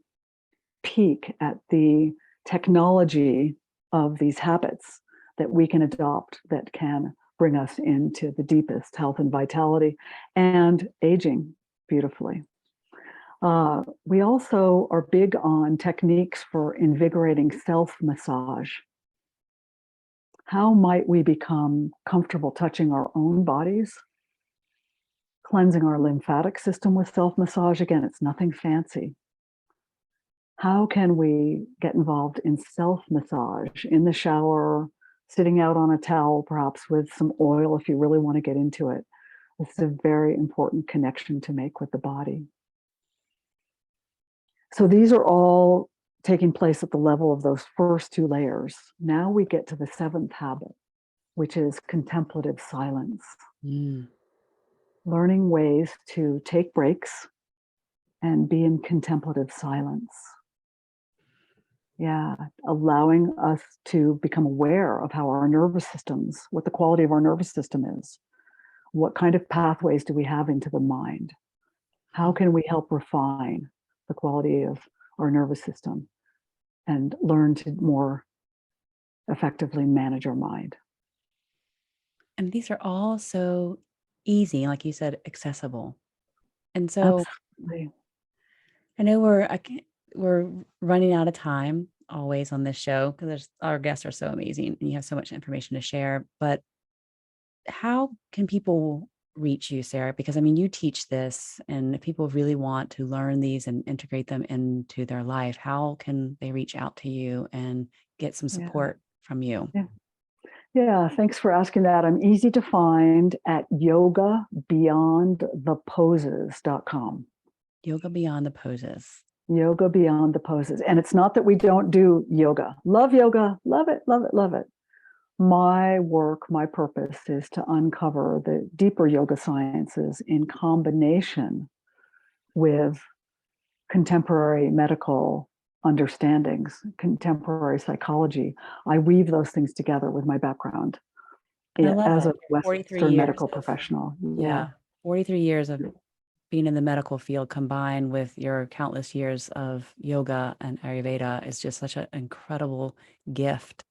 peek at the technology of these habits that we can adopt that can bring us into the deepest health and vitality and aging beautifully. We also are big on techniques for invigorating self-massage. How might we become comfortable touching our own bodies? Cleansing our lymphatic system with self-massage. Again, it's nothing fancy. How can we get involved in self-massage in the shower, sitting out on a towel, perhaps with some oil if you really want to get into it? This is a very important connection to make with the body. So these are all taking place at the level of those first two layers. Now we get to the seventh habit, which is contemplative silence. Learning ways to take breaks and be in contemplative silence. Yeah, allowing us to become aware of how our nervous systems, what the quality of our nervous system is. What kind of pathways do we have into the mind? How can we help refine the quality of our nervous system and learn to more effectively manage our mind? And these are all so easy, like you said, accessible. And so Absolutely. I know we're running out of time always on this show, because our guests are so amazing and you have so much information to share. But how can people reach you, Sarah? Because I mean, you teach this, and if people really want to learn these and integrate them into their life, how can they reach out to you and get some support from you? Yeah, thanks for asking that. I'm easy to find at yogabeyondtheposes.com. Yoga Beyond the Poses. Yoga Beyond the Poses. And it's not that we don't do yoga. Love yoga. Love it, love it, love it. My work, my purpose is to uncover the deeper yoga sciences in combination with contemporary medical understandings, contemporary psychology. I weave those things together with my background I love as it. a 43 Western years medical of, professional. yeah, 43 years of being in the medical field combined with your countless years of yoga and Ayurveda is just such an incredible gift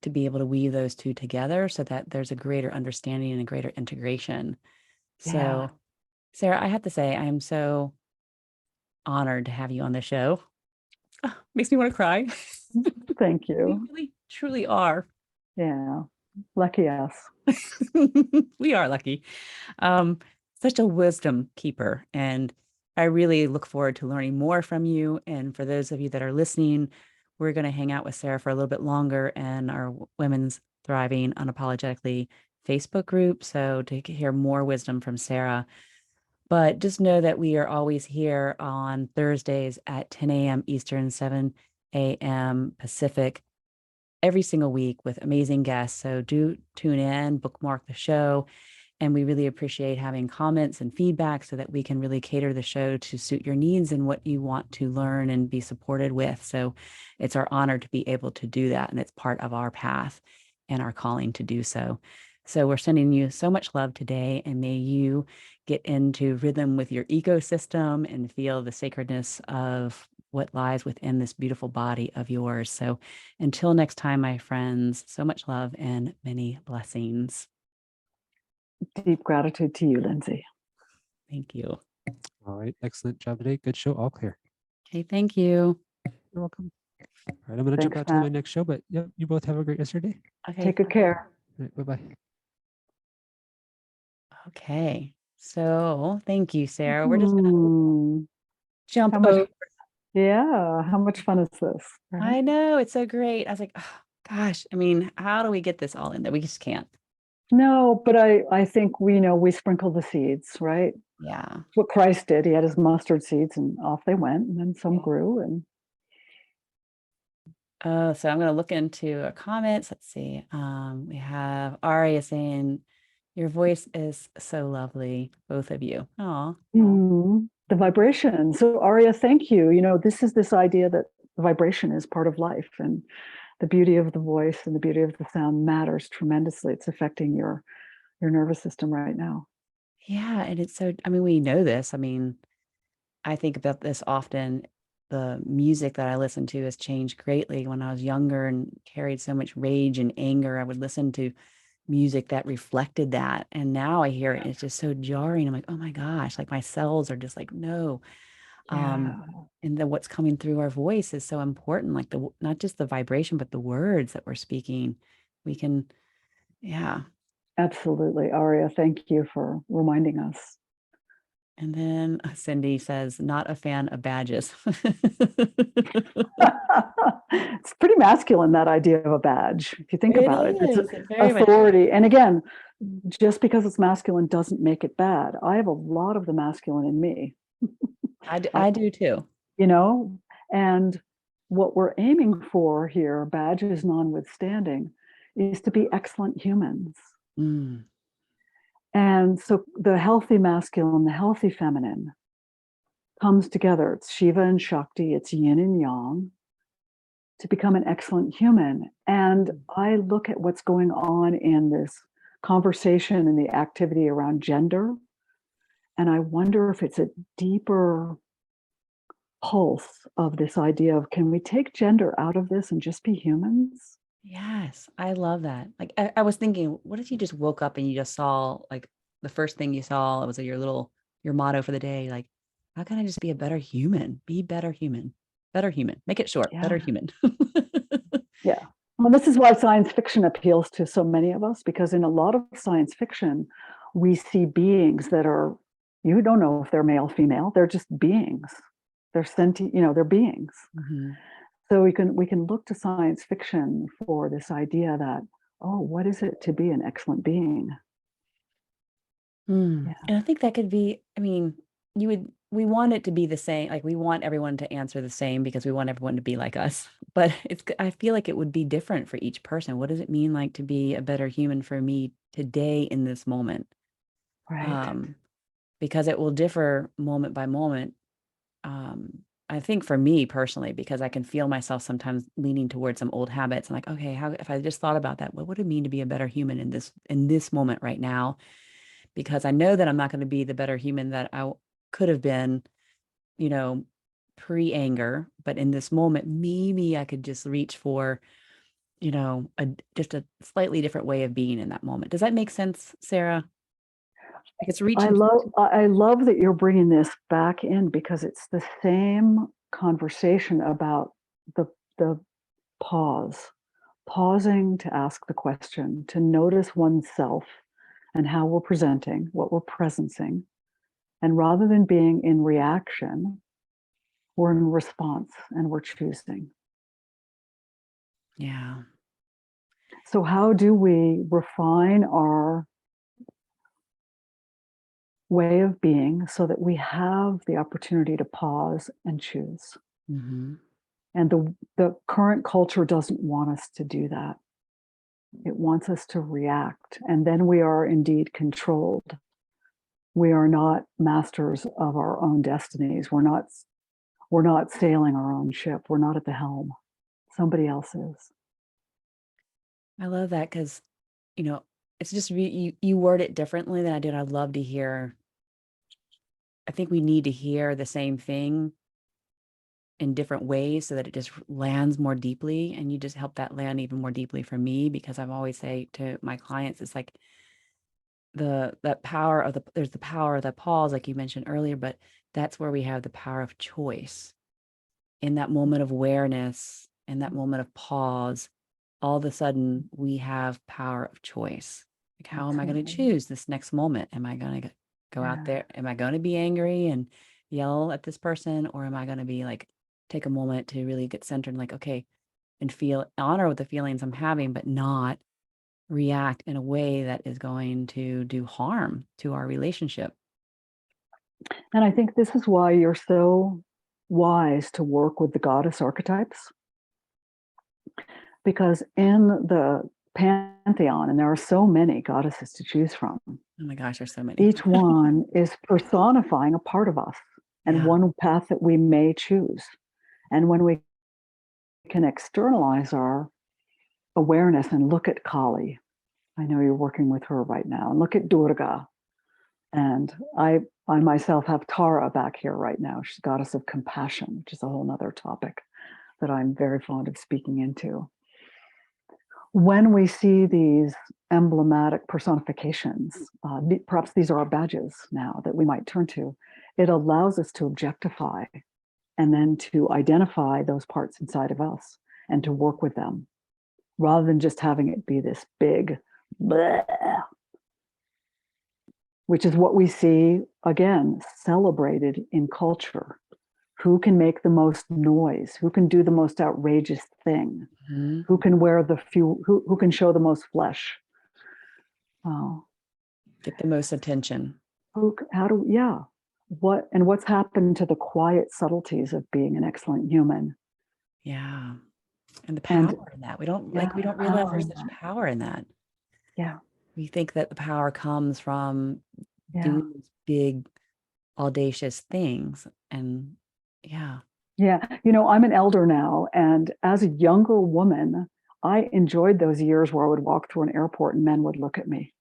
to be able to weave those two together so that there's a greater understanding and a greater integration. So, Yeah. Sarah, I have to say, I am so honored to have you on the show. Makes me want to cry. Thank You you. really, truly are. Yeah. Lucky us. We are lucky. Such a wisdom keeper. And I really look forward to learning more from you. And for those of you that are listening, we're going to hang out with Sarah for a little bit longer in our Women's Thriving Unapologetically Facebook group. So to hear more wisdom from Sarah. But just know that we are always here on Thursdays at 10 a.m. Eastern, 7 a.m. Pacific, every single week with amazing guests. So do tune in, bookmark the show. And we really appreciate having comments and feedback so that we can really cater the show to suit your needs and what you want to learn and be supported with. So it's our honor to be able to do that. And it's part of our path and our calling to do so. So we're sending you so much love today, and may you get into rhythm with your ecosystem and feel the sacredness of what lies within this beautiful body of yours. So until next time, my friends, so much love and many blessings. Deep gratitude to you, Lynsie. Thank you. All right. Excellent job today. Good show. All clear. Okay, thank you. You're welcome. All right. I'm going to jump Thanks, out to my Matt. next show, but yep, you both have a great rest of your day. Okay. Take good care. All right. Bye-bye. Okay. So thank you, Sarah. We're just going to Hmm. jump How much? over. Yeah. How much fun is this? Right? I know. It's so great. I was like, oh, gosh, I mean, how do we get this all in there? We just can't. No, but I think we sprinkle the seeds, right? Yeah. What Christ did. He had his mustard seeds and off they went, and then some grew. And So I'm going to look into our comments. Let's see. We have Aria saying, your voice is so lovely, both of you. Oh, the vibration. So Aria, thank you. This is this idea that vibration is part of life, and the beauty of the voice and the beauty of the sound matters tremendously. It's affecting your nervous system right now. yeah. And it's so, I mean, we know this. I mean, I think about this often. The music that I listen to has changed greatly. When I was younger and carried so much rage and anger, I would listen to music that reflected that. And now I hear it, and it's just so jarring. I'm like, oh my gosh, like my cells are just like, no. Yeah. And then what's coming through our voice is so important, like not just the vibration, but the words that we're speaking. We can, yeah. Absolutely, Aria. Thank you for reminding us. And then Cindy says, not a fan of badges. It's pretty masculine, that idea of a badge. If you think about it, it's very much authority. And again, just because it's masculine doesn't make it bad. I have a lot of the masculine in me. I do too. And what we're aiming for here, badges notwithstanding, is to be excellent humans. Mm. And so the healthy masculine, the healthy feminine comes together. It's Shiva and Shakti, it's yin and yang, to become an excellent human. And I look at what's going on in this conversation and the activity around gender, and I wonder if it's a deeper pulse of this idea of, can we take gender out of this and just be humans? Yes, I love that. Like I was thinking, what if you just woke up and you just saw, like, the first thing you saw, it was your motto for the day, like, how can I just be a better human? Be better human. Better human. Make it short. Yeah. Better human. Yeah. Well, this is why science fiction appeals to so many of us, because in a lot of science fiction, we see beings that are, you don't know if they're male, female, they're just beings. They're sentient, they're beings. Mm-hmm. So we can look to science fiction for this idea that oh, what is it to be an excellent being? Mm. Yeah. And I think that could be, I mean, we want it to be the same. Like we want everyone to answer the same because we want everyone to be like us. But I feel like it would be different for each person. What does it mean like to be a better human for me today in this moment? Right. Because it will differ moment by moment. I think for me personally, because I can feel myself sometimes leaning towards some old habits. I'm like, okay, how if I just thought about that, what would it mean to be a better human in this moment right now? Because I know that I'm not going to be the better human that I could have been, you know, pre-anger, but in this moment, maybe I could just reach for, just a slightly different way of being in that moment. Does that make sense, Sarah? Like it's reaching. I love that you're bringing this back in, because it's the same conversation about the pause, pausing to ask the question, to notice oneself and how we're presenting, what we're presencing. And rather than being in reaction, we're in response and we're choosing. Yeah. So how do we refine our way of being so that we have the opportunity to pause and choose? Mm-hmm. And the current culture doesn't want us to do that. It wants us to react, and then we are indeed controlled. We are not masters of our own destinies. We're not sailing our own ship. We're not at the helm. Somebody else is. I love that because, it's just you word it differently than I did. I'd love to hear. I think we need to hear the same thing in different ways so that it just lands more deeply, and you just help that land even more deeply for me, because I've always say to my clients, it's like that power of there's the power of the pause, like you mentioned earlier, but that's where we have the power of choice. In that moment of awareness, in that moment of pause, all of a sudden we have power of choice. Like, how am I going to choose this next moment? Am I going to go out there? Am I going to be angry and yell at this person? Or am I going to be like, take a moment to really get centered, like, okay, and feel honor with the feelings I'm having, but not react in a way that is going to do harm to our relationship. And I think this is why you're so wise to work with the goddess archetypes, because in the pantheon, and there are so many goddesses to choose from. Oh my gosh, there's so many. Each one is personifying a part of us and one path that we may choose. And when we can externalize our awareness and look at Kali, I know you're working with her right now, and look at Durga. And I myself have Tara back here right now. She's goddess of compassion, which is a whole nother topic that I'm very fond of speaking into. When we see these emblematic personifications, perhaps these are our badges now that we might turn to, it allows us to objectify and then to identify those parts inside of us and to work with them, rather than just having it be this big bleh, which is what we see, again, celebrated in culture. Who can make the most noise? Who can do the most outrageous thing? Mm-hmm. Who can wear who can show the most flesh? Get the most attention. What's happened to the quiet subtleties of being an excellent human? Yeah. And the power in that. We don't realize there's such power in that. Yeah. We think that the power comes from doing these big, audacious things. And yeah. I'm an elder now, and as a younger woman, I enjoyed those years where I would walk through an airport and men would look at me.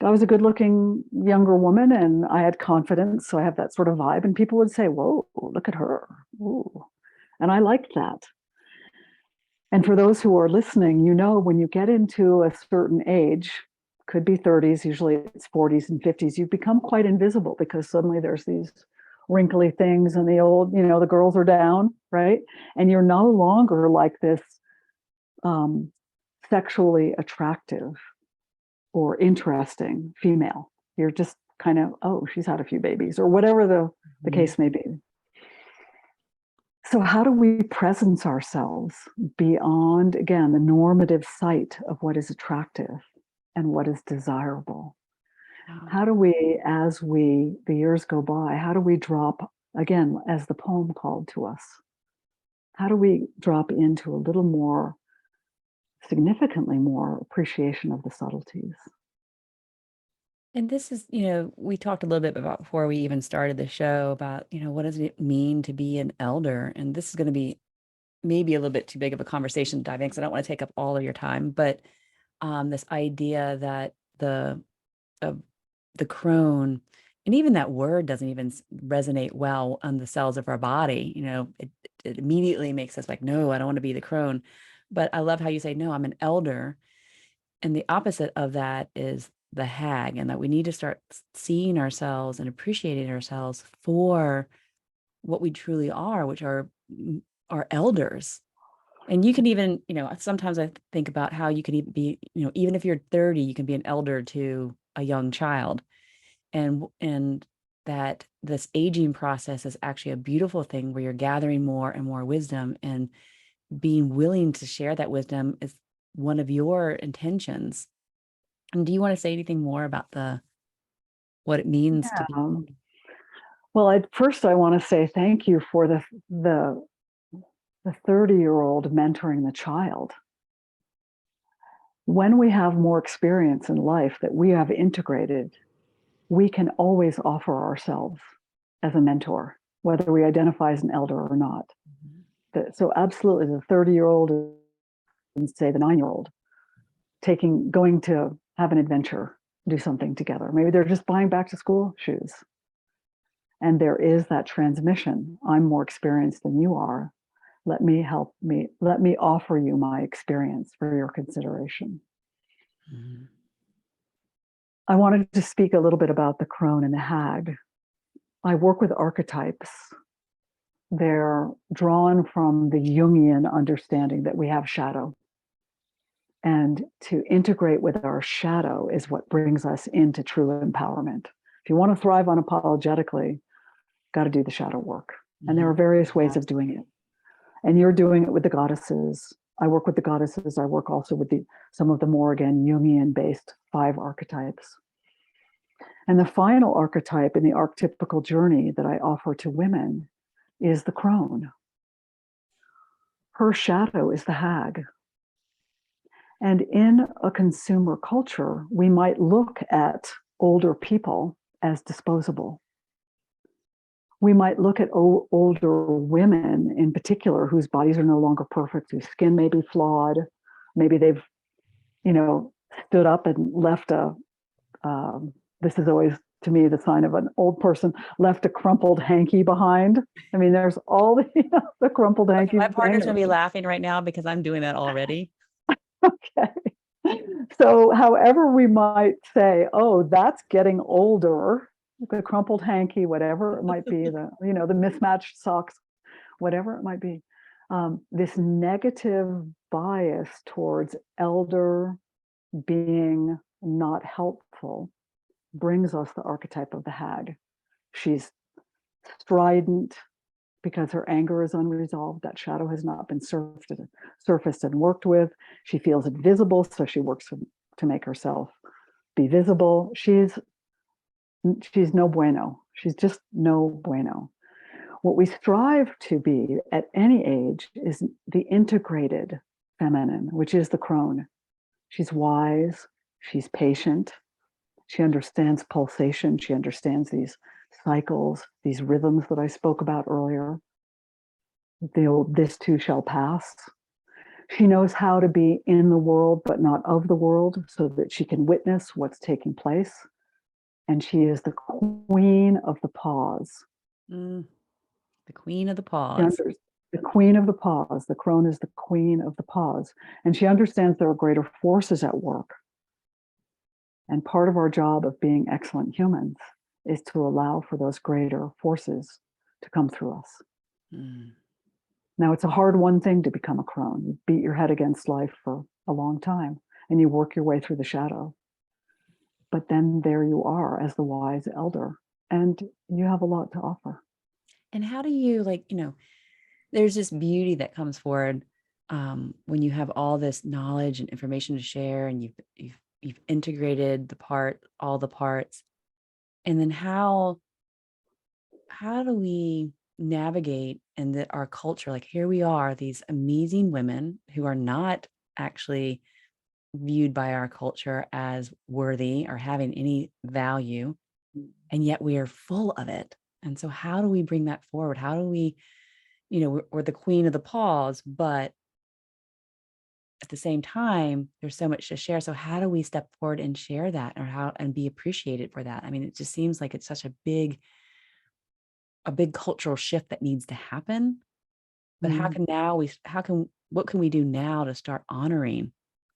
I was a good-looking younger woman, and I had confidence, so I have that sort of vibe, and people would say, "Whoa, look at her." Ooh. And I liked that. And for those who are listening, when you get into a certain age, could be 30s, usually it's 40s and 50s, you become quite invisible, because suddenly there's these wrinkly things, and the girls are down, right? And you're no longer like this sexually attractive or interesting female. You're just kind of, oh, she's had a few babies, or whatever the case may be. So how do we presence ourselves beyond, again, the normative sight of what is attractive and what is desirable? How do we, as the years go by, how do we drop, again, as the poem called to us, how do we drop into a little more, significantly more appreciation of the subtleties? And this is, we talked a little bit about before we even started the show about, what does it mean to be an elder? And this is going to be maybe a little bit too big of a conversation to dive in because I don't want to take up all of your time. But this idea that the crone, and even that word doesn't even resonate well on the cells of our body. It immediately makes us like, no, I don't want to be the crone. But I love how you say, no, I'm an elder. And the opposite of that is the hag, and that we need to start seeing ourselves and appreciating ourselves for what we truly are, which are elders. And you can even, sometimes I think about how you could even be, even if you're 30, you can be an elder to a young child. And that this aging process is actually a beautiful thing where you're gathering more and more wisdom, and being willing to share that wisdom is one of your intentions. And do you want to say anything more about what it means to be? Well, first I want to say thank you for the 30-year-old mentoring the child. When we have more experience in life that we have integrated, we can always offer ourselves as a mentor, whether we identify as an elder or not. So absolutely, the 30-year-old and say the 9-year-old going to have an adventure, do something together. Maybe they're just buying back to school shoes. And there is that transmission. I'm more experienced than you are. Let me offer you my experience for your consideration. Mm-hmm. I wanted to speak a little bit about the crone and the hag. I work with archetypes. They're drawn from the Jungian understanding that we have shadow. And to integrate with our shadow is what brings us into true empowerment. If you want to thrive unapologetically, got to do the shadow work. Mm-hmm. And there are various ways of doing it. And you're doing it with the goddesses. I work with the goddesses. I work also with some of the more, again, Jungian-based 5 archetypes. And the final archetype in the archetypical journey that I offer to women is the crone. Her shadow is the hag. And in a consumer culture, we might look at older people as disposable. We might look at older women in particular whose bodies are no longer perfect, whose skin may be flawed. Maybe they've, stood up and left this is always, to me, the sign of an old person, left a crumpled hanky behind. I mean, there's all the crumpled hankies. My partner's going to be laughing right now because I'm doing that already. Okay. So however we might say, oh, that's getting older, the crumpled hanky, whatever it might be, the mismatched socks, whatever it might be, this negative bias towards elder being not helpful brings us the archetype of the hag. She's strident because her anger is unresolved. That shadow has not been surfaced and worked with. She feels invisible, so she works to make herself be visible. She's no bueno. She's just no bueno. What we strive to be at any age is the integrated feminine, which is the crone. She's wise, she's patient, she understands pulsation, she understands these cycles, these rhythms that I spoke about earlier. The old "this too shall pass." She knows how to be in the world, but not of the world, so that she can witness what's taking place. And she is the queen of the pause. The queen of the pause. The queen of the pause. The crone is the queen of the pause. And she understands there are greater forces at work. And part of our job of being excellent humans is to allow for those greater forces to come through us. Now, it's a hard-won thing to become a crone. You beat your head against life for a long time, and you work your way through the shadow. But then there you are as the wise elder, and you have a lot to offer. And how do you, there's this beauty that comes forward when you have all this knowledge and information to share, and you've integrated all the parts, and then how do we navigate in our culture? Like, here we are, these amazing women who are not actually viewed by our culture as worthy or having any value, and yet we are full of it. And so how do we bring that forward? How do we, we're the queen of the pause, but at the same time, there's so much to share. So how do we step forward and share that, and be appreciated for that? I mean, it just seems like it's such a big cultural shift that needs to happen. But what can we do now to start honoring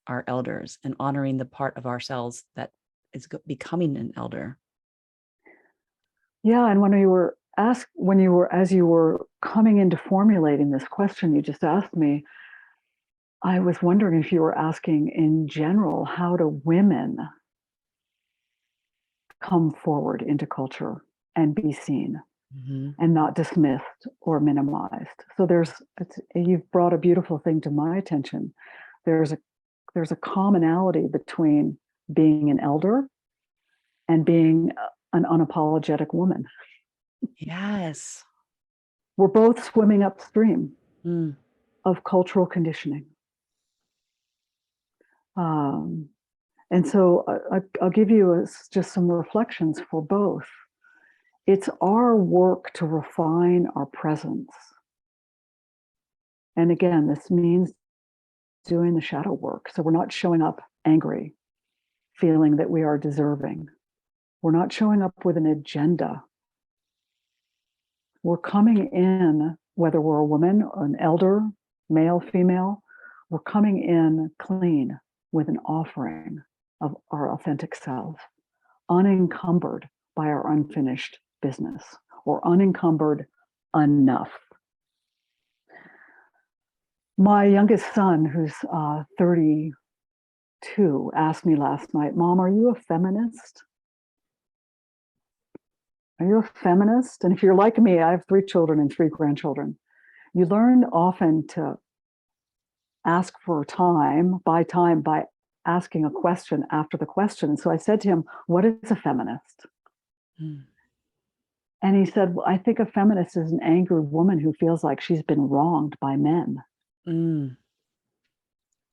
our elders and honoring the part of ourselves that is becoming an elder? Yeah, and as you were coming into formulating this question you just asked me, I was wondering if you were asking in general, how do women come forward into culture and be seen and not dismissed or minimized? So you've brought a beautiful thing to my attention. There's a commonality between being an elder and being an unapologetic woman. Yes. We're both swimming upstream of cultural conditioning. And so I'll give you just some reflections for both. It's our work to refine our presence. And again, this means doing the shadow work. So we're not showing up angry, feeling that we are deserving. We're not showing up with an agenda. We're coming in, whether we're a woman, an elder, male, female, we're coming in clean with an offering of our authentic self, unencumbered by our unfinished business, or unencumbered enough. My youngest son, who's 32, asked me last night, "Mom, are you a feminist? Are you a feminist?" And if you're like me, I have 3 children and 3 grandchildren. You learn often to ask for time by asking a question after the question. So I said to him, "What is a feminist?" And he said, "Well, I think a feminist is an angry woman who feels like she's been wronged by men."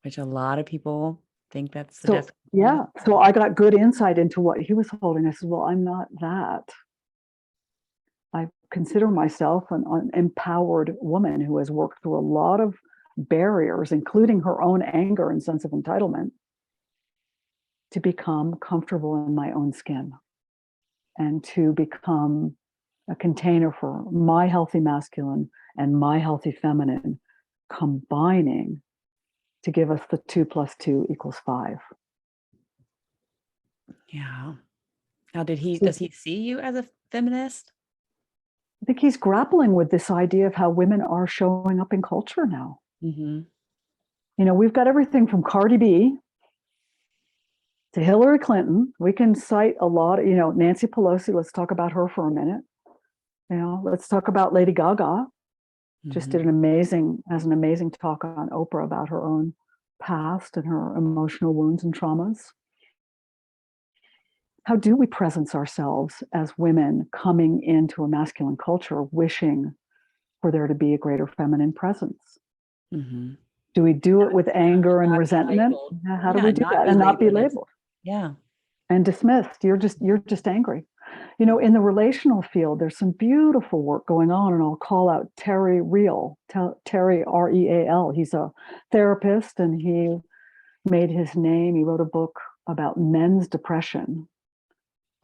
Which a lot of people think that's the definition. Yeah. So I got good insight into what he was holding. I said, "Well, I'm not that. I consider myself an empowered woman who has worked through a lot of barriers, including her own anger and sense of entitlement, to become comfortable in my own skin and to become a container for my healthy masculine and my healthy feminine, combining to give us the 2 + 2 = 5. Yeah. Now, does he see you as a feminist? I think he's grappling with this idea of how women are showing up in culture now. We've got everything from Cardi B to Hillary Clinton. We can cite a lot, Nancy Pelosi. Let's talk about her for a minute. Let's talk about Lady Gaga. Just has an amazing talk on Oprah about her own past and her emotional wounds and traumas. How do we presence ourselves as women coming into a masculine culture, wishing for there to be a greater feminine presence? Do we do it with anger and resentment? How do we do that and not be labeled? Yeah. And dismissed. You're just angry. In the relational field, there's some beautiful work going on, and I'll call out Terry Real, Terry Real. He's a therapist, and he made his name. He wrote a book about men's depression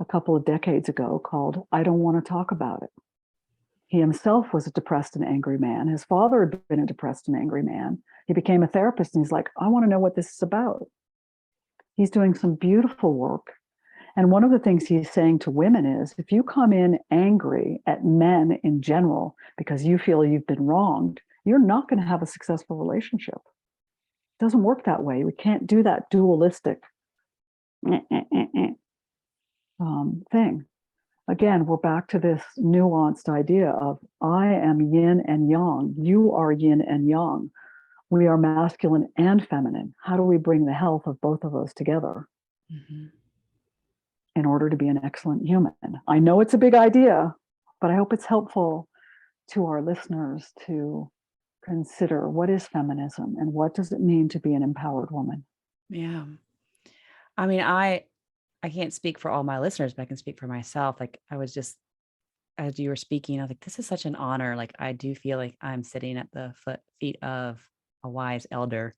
a couple of decades ago called "I Don't Want to Talk About It." He himself was a depressed and angry man. His father had been a depressed and angry man. He became a therapist, and he's like, "I want to know what this is about." He's doing some beautiful work. And one of the things he's saying to women is, if you come in angry at men in general because you feel you've been wronged, you're not going to have a successful relationship. It doesn't work that way. We can't do that dualistic thing. again, we're back to this nuanced idea of I am yin and yang. You are yin and yang. We are masculine and feminine. How do we bring the health of both of those together in order to be an excellent human? I know it's a big idea, but I hope it's helpful to our listeners to consider what is feminism and what does it mean to be an empowered woman? Yeah. I mean, I can't speak for all my listeners, but I can speak for myself. Like I was just, as you were speaking, I was like, this is such an honor. Like I do feel like I'm sitting at the feet of a wise elder.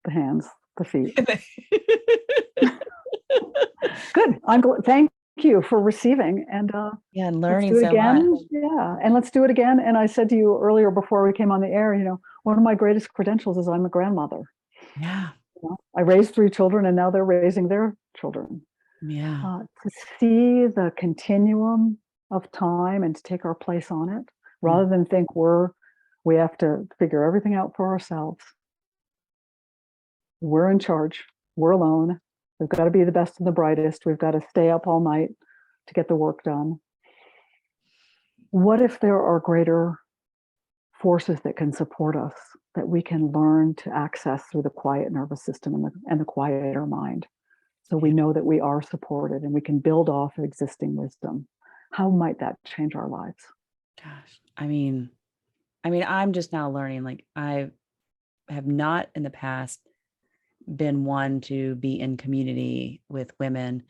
The hands, the feet. Good. Thank you for receiving. And yeah, and let's learning do it so again. much. Yeah. And let's do it again. And I said to you earlier before we came on the air, one of my greatest credentials is I'm a grandmother. Yeah. I raised 3 children and now they're raising their children. Yeah. To see the continuum of time and to take our place on it, rather than think we have to figure everything out for ourselves. We're in charge. We're alone. We've got to be the best and the brightest. We've got to stay up all night to get the work done. What if there are greater forces that can support us, that we can learn to access through the quiet nervous system and the quieter mind? So we know that we are supported and we can build off of existing wisdom. How might that change our lives? Gosh, I mean, I'm just now learning, like I have not in the past been one to be in community with women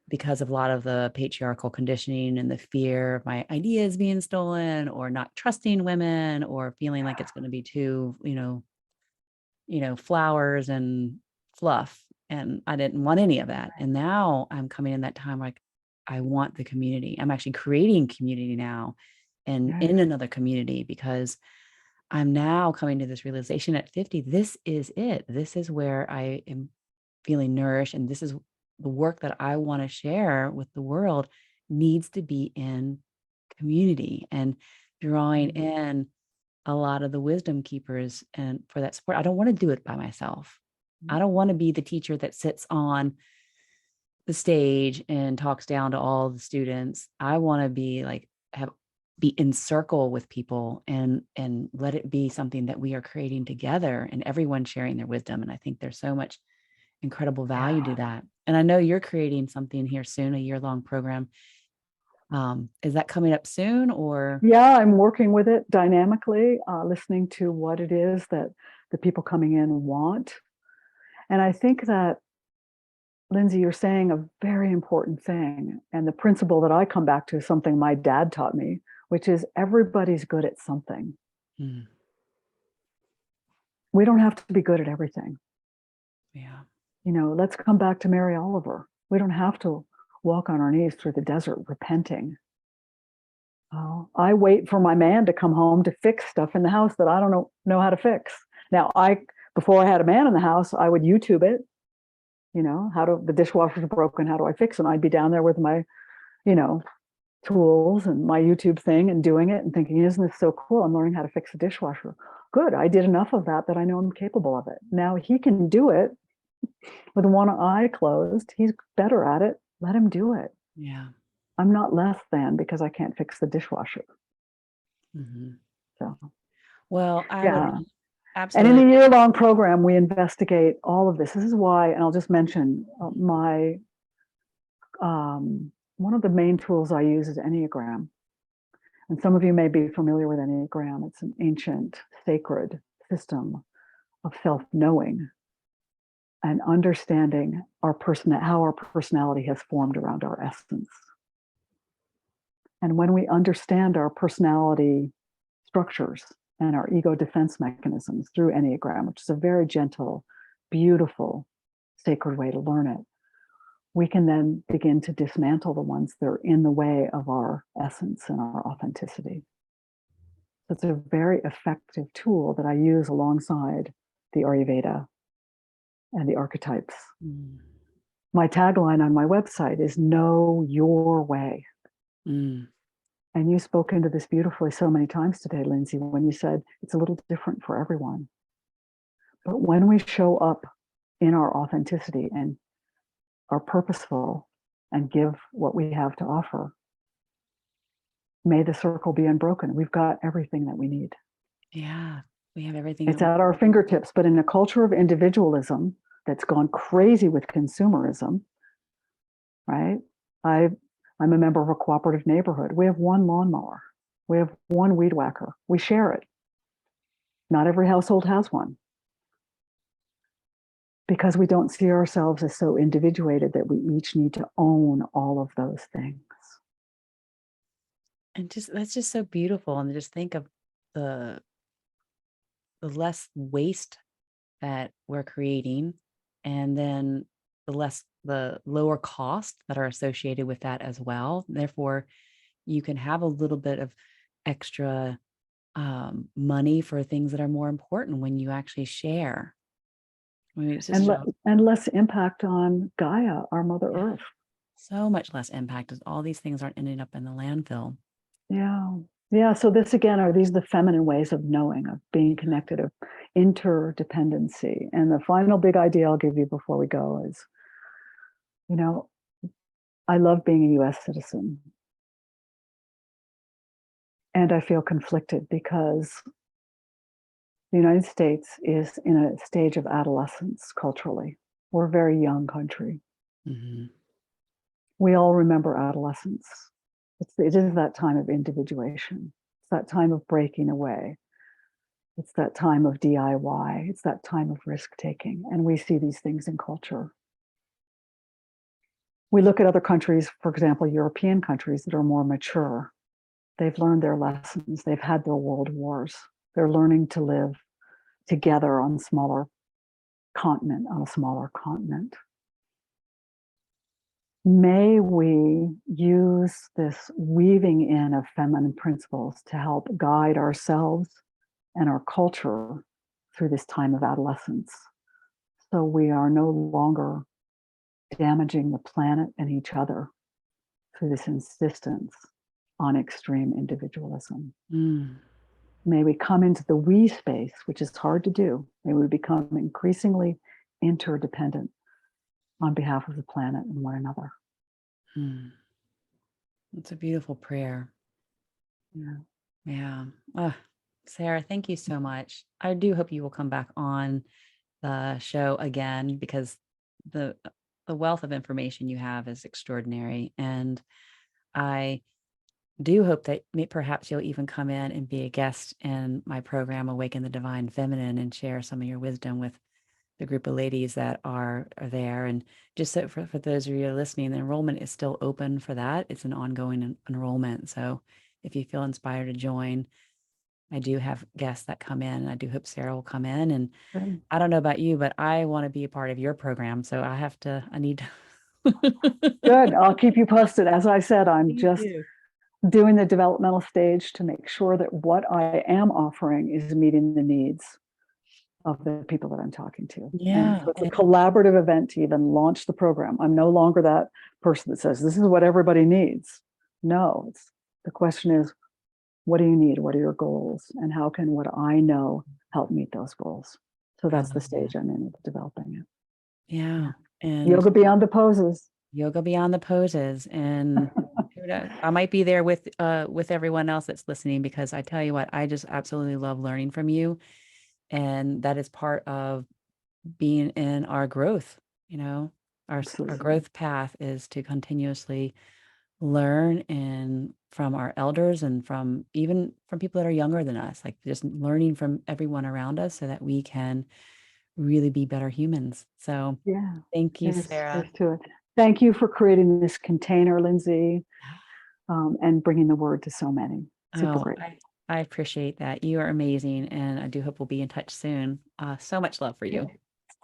because of a lot of the patriarchal conditioning and the fear of my ideas being stolen or not trusting women or feeling like it's going to be too, flowers and fluff. And I didn't want any of that. And now I'm coming in that time like I want the community. I'm actually creating community now and in another community because I'm now coming to this realization at 50, this is it. This is where I am feeling nourished. And this is the work that I want to share with the world needs to be in community and drawing in a lot of the wisdom keepers and for that support. I don't want to do it by myself. I don't want to be the teacher that sits on the stage and talks down to all the students. I want to be like, be in circle with people and let it be something that we are creating together and everyone sharing their wisdom. And I think there's so much incredible value to that. And I know you're creating something here soon, a year-long program. Is that coming up soon or? Yeah, I'm working with it dynamically, listening to what it is that the people coming in want. And I think that, Lynsie, you're saying a very important thing. And the principle that I come back to is something my dad taught me, which is everybody's good at something. We don't have to be good at everything. Yeah. Let's come back to Mary Oliver. We don't have to walk on our knees through the desert repenting. I wait for my man to come home to fix stuff in the house that I don't know how to fix. Now, before I had a man in the house, I would YouTube it. The dishwasher's broken, how do I fix it? And I'd be down there with my, tools and my YouTube thing and doing it and thinking, isn't this so cool? I'm learning how to fix a dishwasher. Good, I did enough of that I know I'm capable of it. Now he can do it with one eye closed. He's better at it. Let him do it. Yeah. I'm not less than because I can't fix the dishwasher. So, well, I would absolutely. And in the year-long program, we investigate all of this. This is why, and I'll just mention my one of the main tools I use is Enneagram. And some of you may be familiar with Enneagram. It's an ancient, sacred system of self-knowing and understanding how our personality has formed around our essence. And when we understand our personality structures and our ego defense mechanisms through Enneagram, which is a very gentle, beautiful, sacred way to learn it, we can then begin to dismantle the ones that are in the way of our essence and our authenticity. So it's a very effective tool that I use alongside the Ayurveda and the archetypes. My tagline on my website is know your way. And you spoke into this beautifully so many times today, Lynsie, when you said it's a little different for everyone. But when we show up in our authenticity and are purposeful and give what we have to offer. May the circle be unbroken. We've got everything that we need. Yeah, we have everything. It's at our fingertips, but in a culture of individualism that's gone crazy with consumerism, right? I'm a member of a cooperative neighborhood. We have one lawnmower. We have one weed whacker. We share it. Not every household has one. Because we don't see ourselves as so individuated that we each need to own all of those things. And that's just so beautiful. And just think of the less waste that we're creating, and then the lower cost that are associated with that as well. Therefore, you can have a little bit of extra money for things that are more important when you actually share. I mean, it's just And less impact on Gaia, our Mother Earth. so much less impact, as all these things aren't ending up in the landfill. Yeah. So this again, are these the feminine ways of knowing, of being connected, of interdependency? And the final big idea I'll give you before we go is, I love being a US citizen. And I feel conflicted because the United States is in a stage of adolescence culturally. We're a very young country. Mm-hmm. We all remember adolescence. It is that time of individuation. It's that time of breaking away. It's that time of DIY. It's that time of risk taking. And we see these things in culture. We look at other countries, for example, European countries that are more mature. They've learned their lessons. They've had their world wars. They're learning to live together on a smaller continent. May we use this weaving in of feminine principles to help guide ourselves and our culture through this time of adolescence, so we are no longer damaging the planet and each other through this insistence on extreme individualism. May we come into the we space, which is hard to do. May we become increasingly interdependent on behalf of the planet and one another. It's a beautiful prayer. Yeah. Sarah, thank you so much. I do hope you will come back on the show again, because the wealth of information you have is extraordinary. And I do hope that perhaps you'll even come in and be a guest in my program, Awaken the Divine Feminine, and share some of your wisdom with the group of ladies that are there. And just so for those of you listening, the enrollment is still open for that. It's an ongoing enrollment. So if you feel inspired to join, I do have guests that come in, and I do hope Sarah will come in. And I don't know about you, but I want to be a part of your program. So I need to. Good. I'll keep you posted. As I said, I'm just doing the developmental stage to make sure that what I am offering is meeting the needs of the people that I'm talking to. Yeah. And so it's a collaborative event to even launch the program. I'm no longer that person that says, this is what everybody needs. No, the question is, what do you need? What are your goals? And how can what I know help meet those goals? So that's the stage I'm in with developing it. Yeah. And yoga beyond the poses. Yoga beyond the poses. And I might be there with everyone else that's listening, because I tell you what, I just absolutely love learning from you. And that is part of being in our growth. Our growth path is to continuously learn from our elders, and from people that are younger than us, like just learning from everyone around us, so that we can really be better humans. So thank you, Sarah. Thank you for creating this container, Lynsie, and bringing the word to so many. Super great. I appreciate that. You are amazing, and I do hope we'll be in touch soon. So much love for you.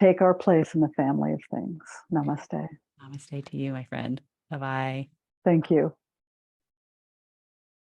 Take our place in the family of things. Namaste. Namaste to you, my friend. Bye-bye. Thank you.